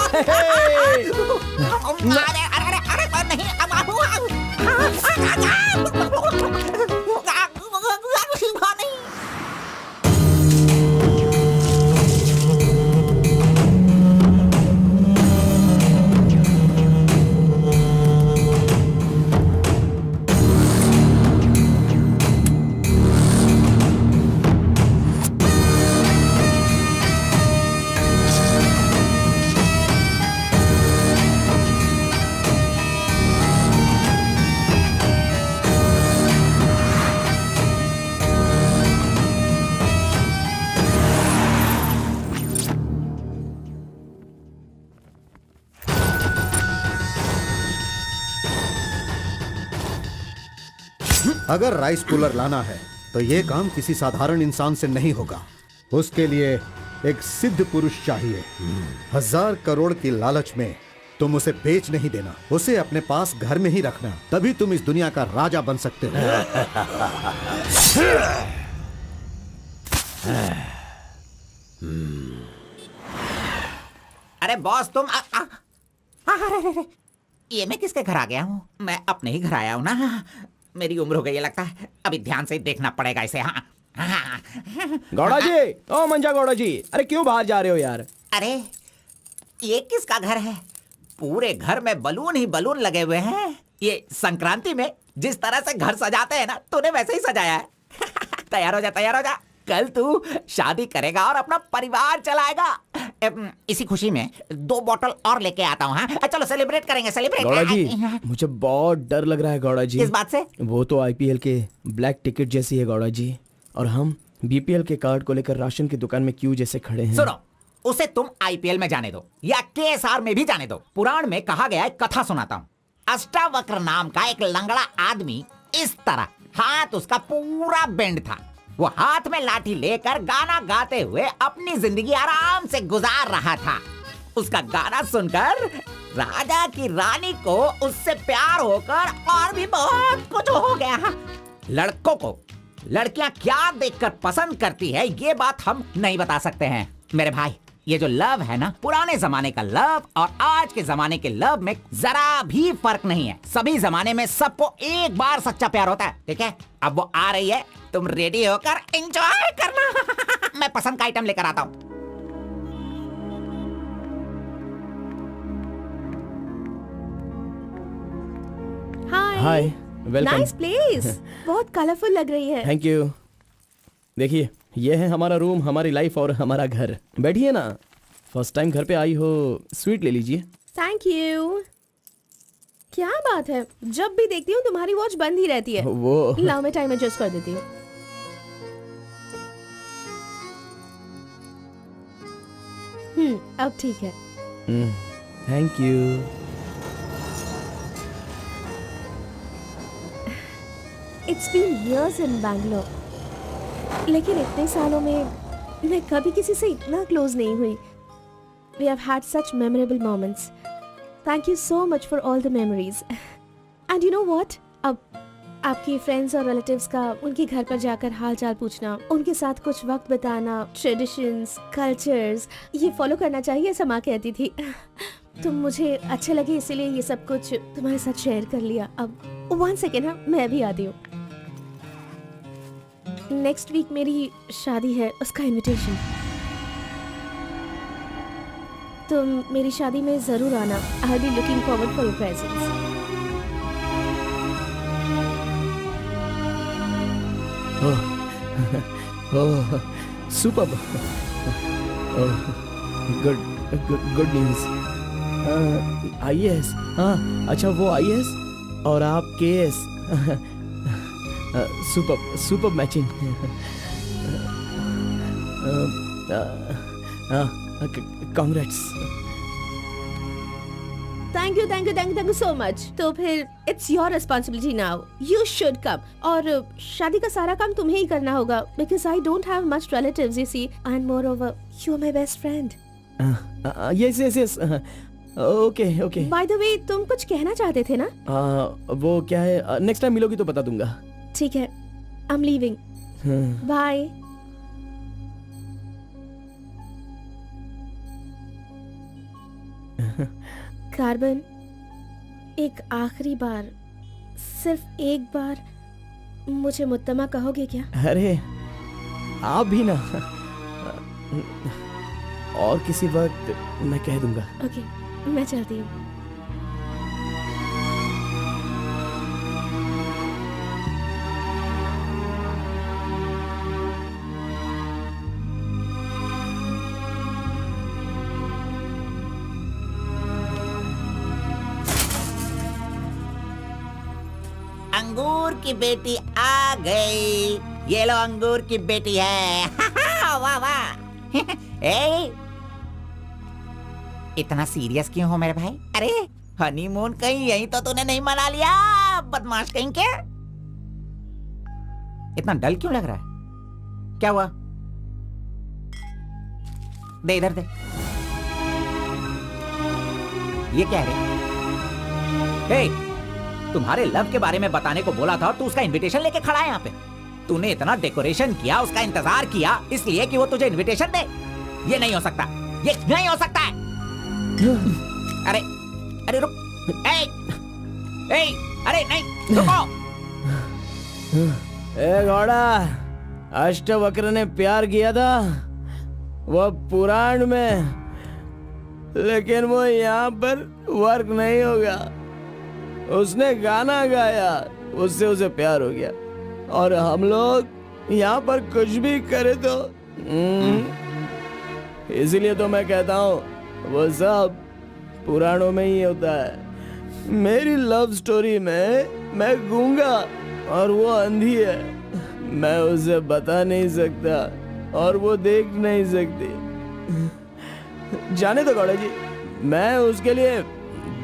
अगर राइस कूलर लाना है तो ये काम किसी साधारण इंसान से नहीं होगा। उसके लिए एक सिद्ध पुरुष चाहिए। 1000 करोड़ की लालच में तुम उसे बेच नहीं देना, उसे अपने पास घर में ही रखना, तभी तुम इस दुनिया का राजा बन सकते हो। अरे बॉस तुम अरे, ये मैं किसके घर आ गया हूँ? मैं अपने ही घर आया हूँ ना। मेरी उम्र हो गई है लगता है, अभी ध्यान से देखना पड़ेगा इसे। हाँ गौड़ा जी, ओ मंजा गौड़ा जी, अरे क्यों बाहर जा रहे हो यार? अरे ये किसका घर है? पूरे घर में बलून ही बलून लगे हुए हैं। ये संक्रांति में जिस तरह से घर सजाते हैं ना, तूने वैसे ही सजाया है। तैयार हो जा, तैयार हो जा, कल तू शादी करेगा और अपना परिवार चलाएगा। इसी खुशी में 2 बॉटल और लेके आता हूँ। हाँ चलो सेलिब्रेट करेंगे, सेलिब्रेट। गौड़ा जी, मुझे बहुत डर लग रहा है गौड़ा जी। किस बात से? वो तो आईपीएल के ब्लैक टिकट जैसी है गौड़ा जी, और हम बीपीएल के कार्ड को लेकर राशन की दुकान में क्यों जैसे खड़े हैं। सुनो, उसे तुम आईपीएल में जाने दो या केएसआर में भी जाने दो। पुराण में कहा गया है, कथा सुनाता हूँ। अष्टावक्र नाम का एक लंगड़ा आदमी, इस तरह हाथ उसका पूरा बेंड था। वो हाथ में लाठी लेकर गाना गाते हुए अपनी जिंदगी आराम से गुजार रहा था। उसका गाना सुनकर राजा की रानी को उससे प्यार होकर और भी बहुत कुछ हो गया। लड़कों को लड़कियां क्या देखकर पसंद करती है, ये बात हम नहीं बता सकते हैं मेरे भाई। ये जो लव है ना, पुराने जमाने का लव और आज के जमाने के लव में जरा भी फर्क नहीं है। सभी जमाने में सबको एक बार सच्चा प्यार होता है, ठीक है? अब वो आ रही है, तुम रेडी होकर एंजॉय करना। मैं पसंद का आइटम लेकर आता हूँ। हाय, वेलकम। नाइस प्लेस, बहुत कलरफुल लग रही है। Thank you. देखिए, ये है हमारा रूम, हमारी लाइफ और हमारा घर। बैठिए ना, फर्स्ट टाइम घर पे आई हो, स्वीट ले लीजिए। Thank you. क्या बात है, जब भी देखती हूँ तुम्हारी वॉच बंद ही रहती है। वो लाओ मैं टाइम एडजस्ट कर देती हूँ। अब ठीक है। Thank you. It's been years in Bangalore, लेकिन इतने सालों में मैं कभी किसी से इतना क्लोज नहीं हुई। We have had such memorable moments. Thank you so much for all the memories. And you know what, अब आपके फ्रेंड्स और रिलेटिव्स का उनके घर पर जाकर हाल चाल पूछना, उनके साथ कुछ वक्त बिताना, ट्रेडिशंस, कल्चर्स, ये फॉलो करना चाहिए, ऐसा माँ कहती थी। तुम मुझे अच्छे लगे इसीलिए ये सब कुछ तुम्हारे साथ शेयर कर लिया। अब 1 सेकेंड, हाँ मैं भी आती हूँ। नेक्स्ट वीक मेरी शादी है, उसका इनविटेशन। तुम मेरी शादी में जरूर आना। I will be looking forward for your presence. Oh super, good news. IAS, हाँ अच्छा वो IAS और आप KS। Super matching. Congrats. Thank you so much. तो फिर it's your responsibility now, you should come. और शादी का सारा काम तुम्हें ही करना होगा, because I don't have much relatives, you see, and moreover you are my best friend. Yes, okay. By the वे, तुम कुछ कहना चाहते थे ना? वो क्या है, नेक्स्ट टाइम मिलोगी तो बता दूंगा। ठीक है, I am leaving, bye. Carbon, एक आखिरी बार, सिर्फ एक बार मुझे मुत्तमा कहोगे क्या? अरे आप भी ना, और किसी वक्त मैं कह दूंगा। ओके, मैं चलती हूँ। अंगूर की बेटी आ गई। ये लो अंगूर की बेटी है। वाह वाह। ए, इतना सीरियस क्यों हो मेरे भाई? अरे हनीमून कहीं यहीं तो तूने नहीं मना लिया, बदमाश कहीं के? इतना डल क्यों लग रहा है? क्या हुआ? दे इधर दे। ये क्या है? हे, तुम्हारे लव के बारे में बताने को बोला था और तू उसका इनविटेशन लेके खड़ा है यहाँ पे। तूने इतना डेकोरेशन किया, उसका इंतजार किया इसलिए कि वो तुझे इनविटेशन दे। ये नहीं हो सकता, ये नहीं हो सकता है। अरे अरे रुक, अरे नहीं रुको। ए घोड़ा, अष्टवक्र ने प्यार किया था वो पुराण में, लेकिन वो यहाँ पर वर्क नहीं होगा। उसने गाना गाया, उससे उसे प्यार हो गया, और हम लोग यहाँ पर कुछ भी करे तो इसलिए तो मैं कहता हूँ वो सब पुराणों में ही होता है। मेरी लव स्टोरी में मैं गूंगा और वो अंधी है, मैं उसे बता नहीं सकता और वो देख नहीं सकती। जाने दो गौड़ा जी, मैं उसके लिए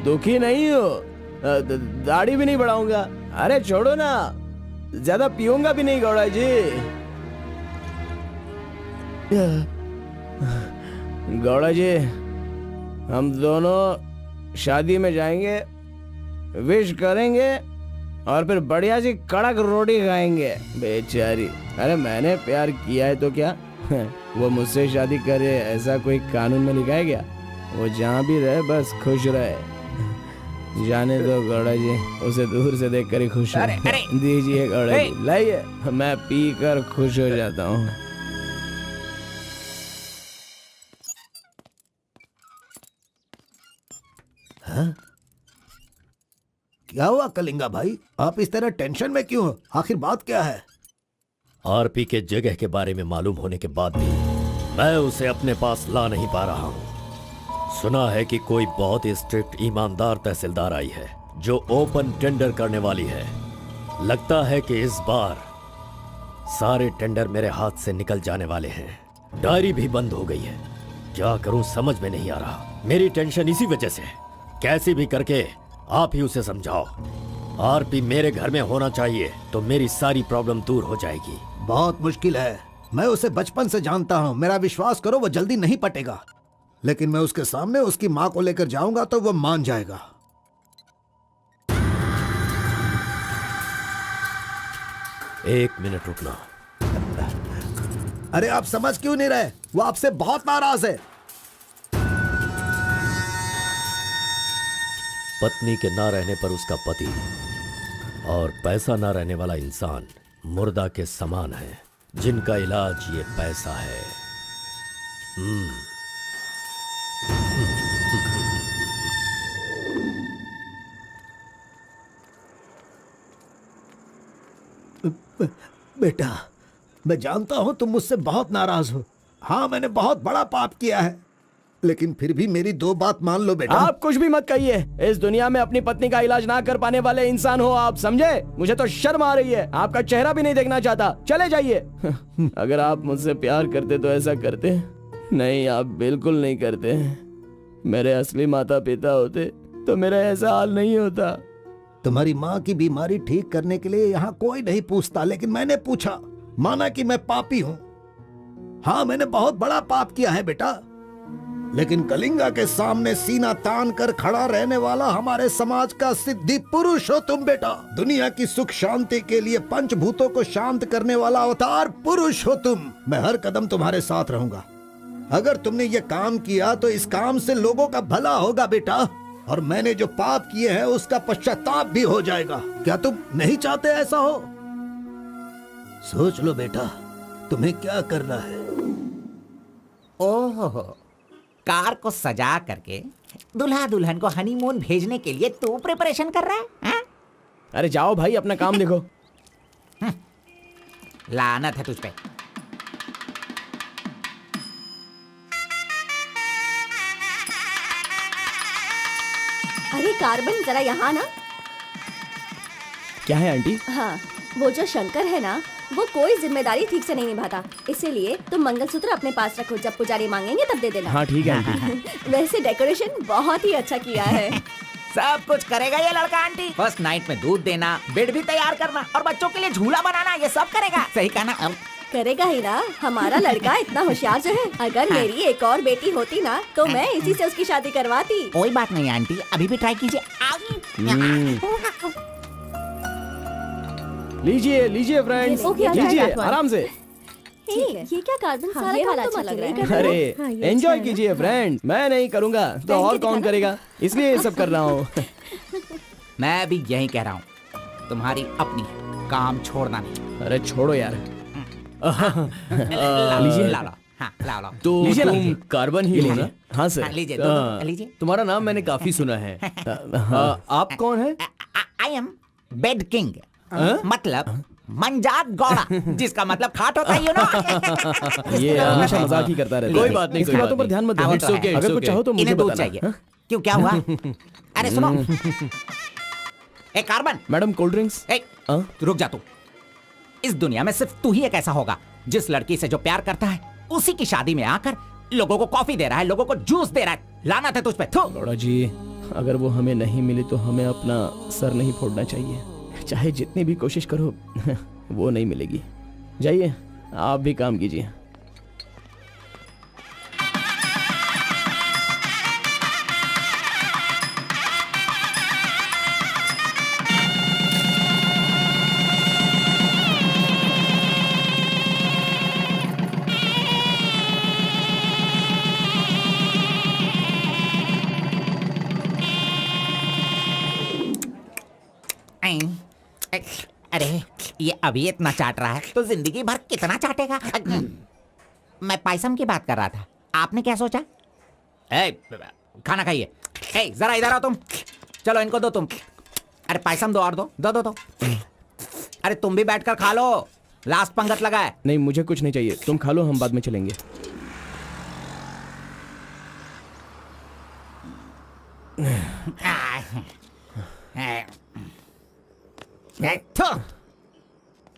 दुखी नहीं हूँ, दाढ़ी भी नहीं बढ़ाऊंगा। अरे छोड़ो ना, ज्यादा पीऊंगा भी नहीं गौड़ा जी। गौड़ा जी, हम दोनों शादी में जाएंगे, विश करेंगे और फिर बढ़िया सी कड़क रोटी खाएंगे। बेचारी, अरे मैंने प्यार किया है तो क्या वो मुझसे शादी करे ऐसा कोई कानून में लिखा है क्या? वो जहाँ भी रहे बस खुश रहे। जाने दो गौड़ा जी, उसे दूर से देखकर ही खुश अरे, अरे, दीजिए गौड़ा जी, लाइए, मैं पी कर खुश हो जाता हूँ। हाँ? क्या हुआ कलिंगा भाई, आप इस तरह टेंशन में क्यों हो? आखिर बात क्या है? आरपी के जगह के बारे में मालूम होने के बाद भी मैं उसे अपने पास ला नहीं पा रहा हूँ। सुना है कि कोई बहुत ही स्ट्रिक्ट ईमानदार तहसीलदार आई है जो ओपन टेंडर करने वाली है। लगता है कि इस बार सारे टेंडर मेरे हाथ से निकल जाने वाले हैं। डायरी भी बंद हो गई है। क्या करूं समझ में नहीं आ रहा। मेरी टेंशन इसी वजह से है। कैसे भी करके आप ही उसे समझाओ। आरपी मेरे घर में होना चाहिए तो मेरी सारी प्रॉब्लम दूर हो जाएगी। बहुत मुश्किल है, मैं उसे बचपन से जानता हूँ। मेरा विश्वास करो, वो जल्दी नहीं पटेगा, लेकिन मैं उसके सामने उसकी माँ को लेकर जाऊंगा तो वो मान जाएगा। एक मिनट रुकना। अरे आप समझ क्यों नहीं रहे? वो आपसे बहुत नाराज है। पत्नी के ना रहने पर उसका पति और पैसा ना रहने वाला इंसान मुर्दा के समान है, जिनका इलाज ये पैसा है। बेटा, मैं जानता हूं तुम मुझसे बहुत नाराज हो। हाँ, मैंने बहुत बड़ा पाप किया है, लेकिन फिर भी मेरी दो बात मान लो बेटा। आप कुछ भी मत कहिए। इस दुनिया में अपनी पत्नी का इलाज ना कर पाने वाले इंसान हो आप, समझे? मुझे तो शर्म आ रही है, आपका चेहरा भी नहीं देखना चाहता। चले जाइए। अगर आप मुझसे प्यार करते तो ऐसा करते। नहीं, आप बिल्कुल नहीं करते। मेरे असली माता पिता होते तो मेरा ऐसा हाल नहीं होता। तुम्हारी माँ की बीमारी ठीक करने के लिए यहाँ कोई नहीं पूछता, लेकिन मैंने पूछा, माना कि मैं पापी हूँ। हाँ, मैंने बहुत बड़ा पाप किया है बेटा, लेकिन कलिंगा के सामने सीना तान कर खड़ा रहने वाला हमारे समाज का सिद्धि पुरुष हो तुम बेटा। दुनिया की सुख शांति के लिए पंचभूतों को शांत करने वाला अवतार पुरुष हो तुम। मैं हर कदम तुम्हारे साथ रहूंगा। अगर तुमने ये काम किया तो इस काम से लोगों का भला होगा बेटा, और मैंने जो पाप किए हैं उसका पश्चाताप भी हो जाएगा। क्या तुम नहीं चाहते ऐसा हो? सोच लो बेटा, तुम्हें क्या करना है। ओहो, कार को सजा करके दुल्हा दुल्हन को हनीमून भेजने के लिए तू प्रिपरेशन कर रहा है, हाँ? अरे जाओ भाई, अपना काम देखो। लानत है तुझ पे। अरे कार्बन, जरा यहाँ ना। क्या है आंटी? हाँ, वो जो शंकर है ना, वो कोई जिम्मेदारी ठीक से नहीं निभाता। इसीलिए तुम मंगलसूत्र अपने पास रखो, जब पुजारी मांगेंगे तब दे देना। हाँ ठीक है आंटी। वैसे डेकोरेशन बहुत ही अच्छा किया है। सब कुछ करेगा ये लड़का आंटी। फर्स्ट नाइट में दूध देना, बेड भी तैयार करना और बच्चों के लिए झूला बनाना, ये सब करेगा। सही कहा ना? करेगा ही ना, हमारा लड़का इतना होशियार जो है। अगर मेरी एक और बेटी होती ना तो मैं इसी से उसकी शादी करवाती। कोई बात नहीं आंटी, अभी भी ट्राई कीजिए। लीजिए लीजिए फ्रेंड्स, ओके, लीजिए अच्छा, आराम से। ये क्या कार्बन, हाँ, सारा ये काम वाला तुम अच्छा लग अकेले रहा है। कर रहे अरे हो। हाँ, ये एंजॉय अच्छा है। कीजिए फ्रेंड्स, मैं नहीं करूँगा तो और कौन करेगा, इसलिए ये सब कर रहा हूँ। मैं भी यही कह रहा हूँ, तुम्हारी अपनी काम छोड़ना नहीं। अरे छोड़ो यार। लीजिए, ला लो। हाँ, ला लो। तो लीजिए ना, तुम लीजिए। कार्बन ही हो ना? हाँ सर। हाँ, लीजिए, हाँ, लीजिए। तुम्हारा नाम मैंने काफी सुना है। आप कौन है? आई एम बेड किंग, मतलब मंजात गौड़ा, जिसका मतलब खाट होता है, यू नो। ये हमेशा मजाक ही करता रहता है। कोई बात नहीं, इसकी कोई बातों बात पर ध्यान मत नहीं। दो। It's okay, it's अगर कुछ okay। चाहो तो मुझे इन्हें दूध बताना। चाहिए। हाँ? क्यों, क्या हुआ? अरे सुनो, ए कार्बन, मैडम कोल्ड ड्रिंक्स। ए, रुक जा तू। इस दुनिया में सिर्फ तू ही एक ऐसा होगा जिस लड़की से जो प्यार करता है उसी की शादी में आकर लोगों को कॉफी दे रहा है, लोगों को जूस दे रहा है। लानत है तुझ पे। थू। गौड़ा जी, अगर वो हमें नहीं मिली तो हमें अपना सर नहीं फोड़ना चाहिए। चाहे जितनी भी कोशिश करो वो नहीं मिलेगी। जाइए, आप भी काम कीजिए। अरे ये अभी इतना चाट रहा है तो जिंदगी भर कितना चाटेगा। मैं पायसम की बात कर रहा था, आपने क्या सोचा? खाना खाइए। जरा इधर आओ तुम। चलो इनको दो तुम। अरे पायसम दो और दो दो दो दो। अरे तुम भी बैठकर खा लो, लास्ट पंगत लगा है। नहीं, मुझे कुछ नहीं चाहिए, तुम खा लो, हम बाद में चलेंगे।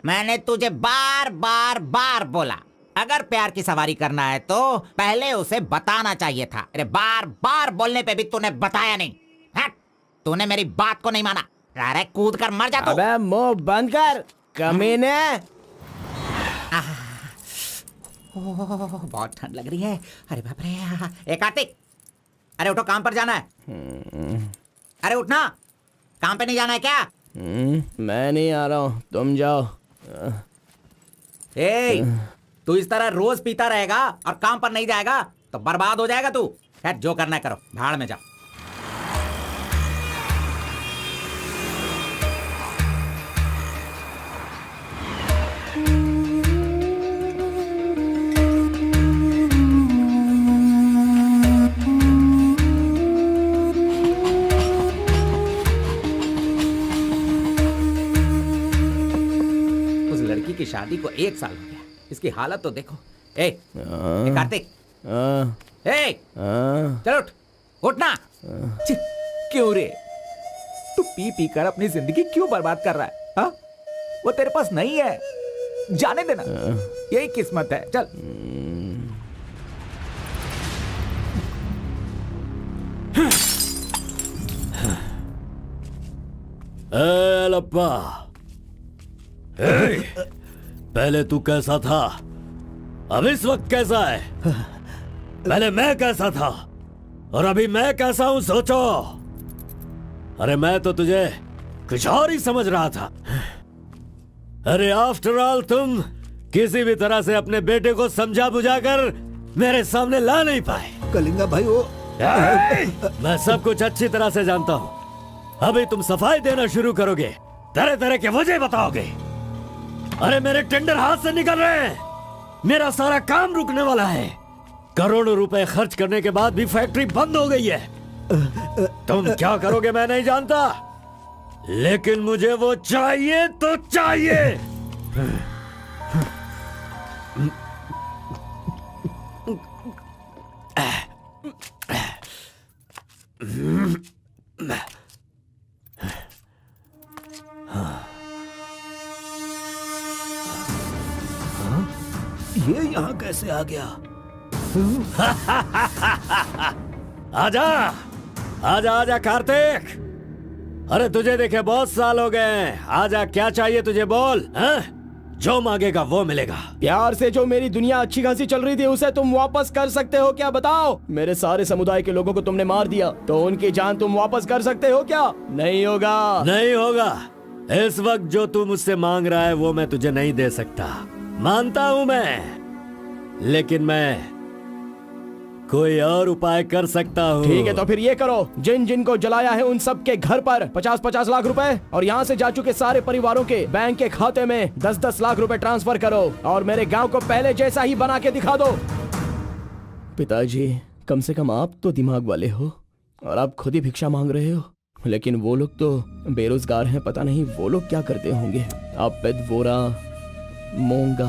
मैंने तुझे बार बार बार बोला, अगर प्यार की सवारी करना है तो पहले उसे बताना चाहिए था। अरे बार बार बोलने पे भी तूने बताया नहीं। हट, तूने मेरी बात को नहीं माना। अरे कूद कर मर जा तू। अबे मुंह बंद कर कमीने। बहुत ठंड लग रही है। अरे बाप रे। ए कार्तिक, अरे उठो, काम पर जाना है। अरे उठना, काम पे नहीं जाना है क्या? मैं नहीं आ रहा हूँ, तुम जाओ। ए, तू इस तरह रोज पीता रहेगा और काम पर नहीं जाएगा तो बर्बाद हो जाएगा तू। खैर जो करना है करो, भाड़ में जाओ। उस लड़की की शादी को 1 साल हो गया, इसकी हालत तो देखो। ए कार्तिक, ए चल उठ, उठना। क्यों रे, तू पी पी कर अपनी जिंदगी क्यों बर्बाद कर रहा है? हाँ, वो तेरे पास नहीं है, जाने देना, यही किस्मत है। चल। लप्पा, पहले तू कैसा था, अब इस वक्त कैसा है? पहले मैं कैसा था और अभी मैं कैसा हूं, सोचो। अरे मैं तो तुझे कुछ और ही समझ रहा था। अरे आफ्टर ऑल तुम किसी भी तरह से अपने बेटे को समझा बुझाकर मेरे सामने ला नहीं पाए। कलिंगा भाई वो मैं सब कुछ अच्छी तरह से जानता हूँ। अभी तुम सफाई देना शुरू करोगे, तरह तरह के वजह बताओगे। अरे मेरे टेंडर हाथ से निकल रहे हैं, मेरा सारा काम रुकने वाला है। करोड़ों रुपए खर्च करने के बाद भी फैक्ट्री बंद हो गई है। तुम क्या करोगे मैं नहीं जानता, लेकिन मुझे वो चाहिए तो चाहिए। ये यहाँ कैसे आ गया? आजा आजा आजा कार्तिक, अरे तुझे देखे बहुत साल हो गए। आजा, क्या चाहिए तुझे, बोल। जो मांगेगा वो मिलेगा। प्यार से जो मेरी दुनिया अच्छी खासी चल रही थी उसे तुम वापस कर सकते हो क्या, बताओ? मेरे सारे समुदाय के लोगों को तुमने मार दिया, तो उनकी जान तुम वापस कर सकते हो क्या? नहीं होगा। नहीं होगा। इस वक्त जो तू मुझसे मांग रहा है वो मैं तुझे नहीं दे सकता, मानता हूं मैं, लेकिन मैं कोई और उपाय कर सकता हूँ। ठीक है, तो फिर ये करो, जिन जिन को जलाया है उन सब के घर पर 50-50 लाख रुपए और यहाँ से जा चुके सारे परिवारों के बैंक के खाते में 10-10 लाख रुपए ट्रांसफर करो और मेरे गांव को पहले जैसा ही बना के दिखा दो। पिताजी, कम से कम आप तो दिमाग वाले हो और आप खुद ही भिक्षा मांग रहे हो, लेकिन वो लोग तो बेरोजगार हैं, पता नहीं वो लोग क्या करते होंगे। आप पेदवोरा मोंगा,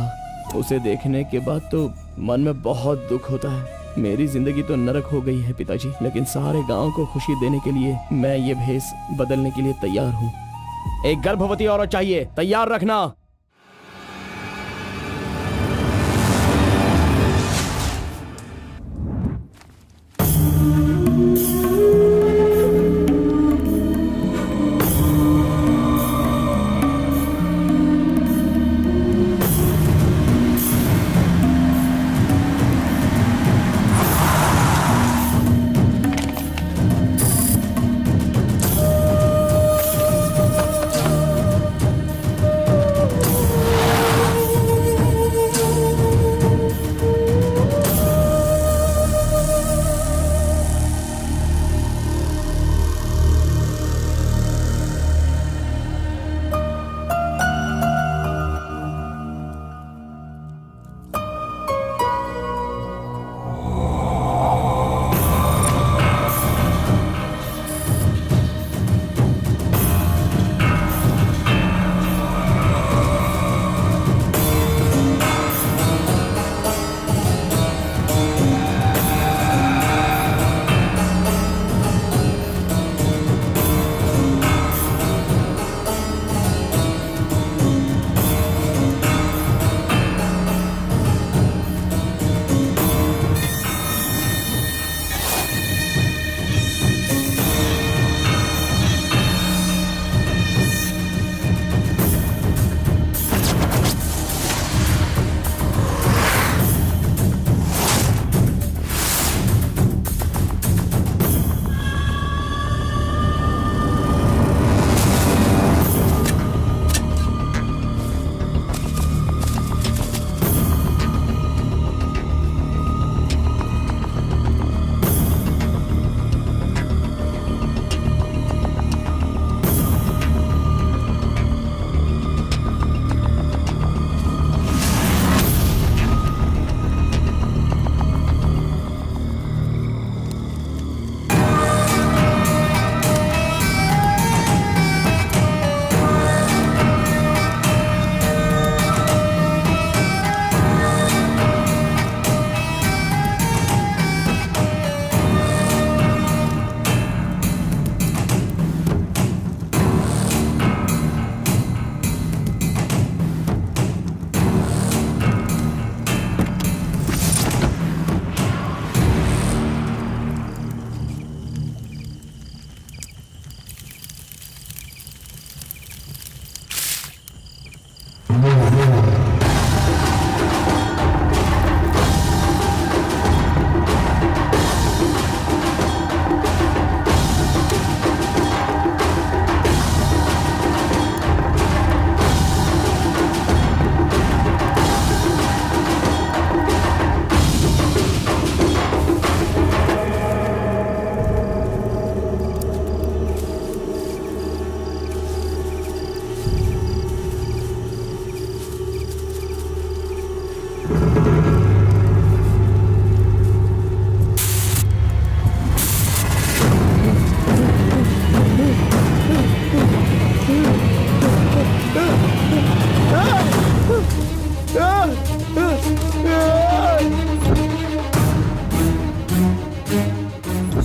उसे देखने के बाद तो मन में बहुत दुख होता है। मेरी जिंदगी तो नरक हो गई है पिताजी, लेकिन सारे गांव को खुशी देने के लिए मैं ये भेष बदलने के लिए तैयार हूँ। एक गर्भवती औरत चाहिए, तैयार रखना।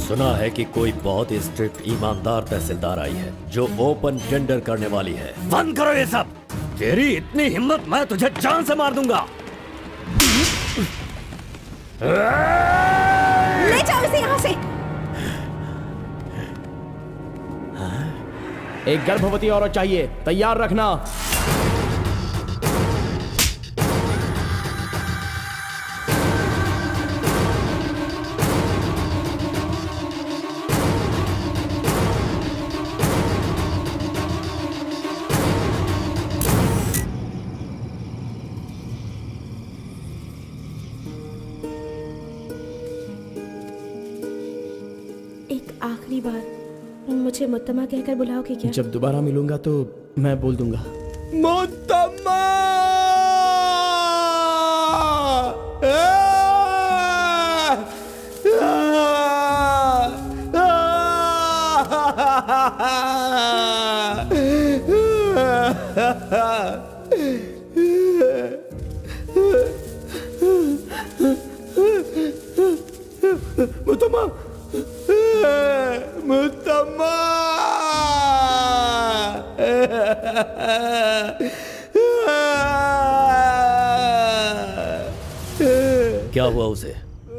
सुना है कि कोई बहुत ही स्ट्रिक्ट ईमानदार तहसीलदार आई है जो ओपन टेंडर करने वाली है। बंद करो ये सब। तेरी इतनी हिम्मत, मैं तुझे जान से मार दूंगा। ले जाओ इसे यहाँ से। एक गर्भवती औरत चाहिए, तैयार रखना। आखिरी बार मुझे मुत्तमा कहकर बुलाओगे क्या? जब दोबारा मिलूंगा तो मैं बोल दूंगा। मुत्तमा! मुत्तमा! मुत्तमा! क्या हुआ उसे?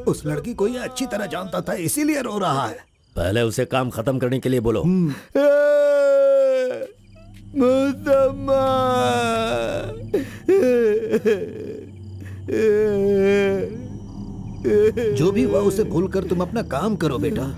उस लड़की को ये अच्छी तरह जानता था, इसीलिए रो रहा है। पहले उसे काम खत्म करने के लिए बोलो। मुत्तमा! जो भी हुआ उसे भूलकर तुम अपना काम करो बेटा।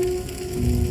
है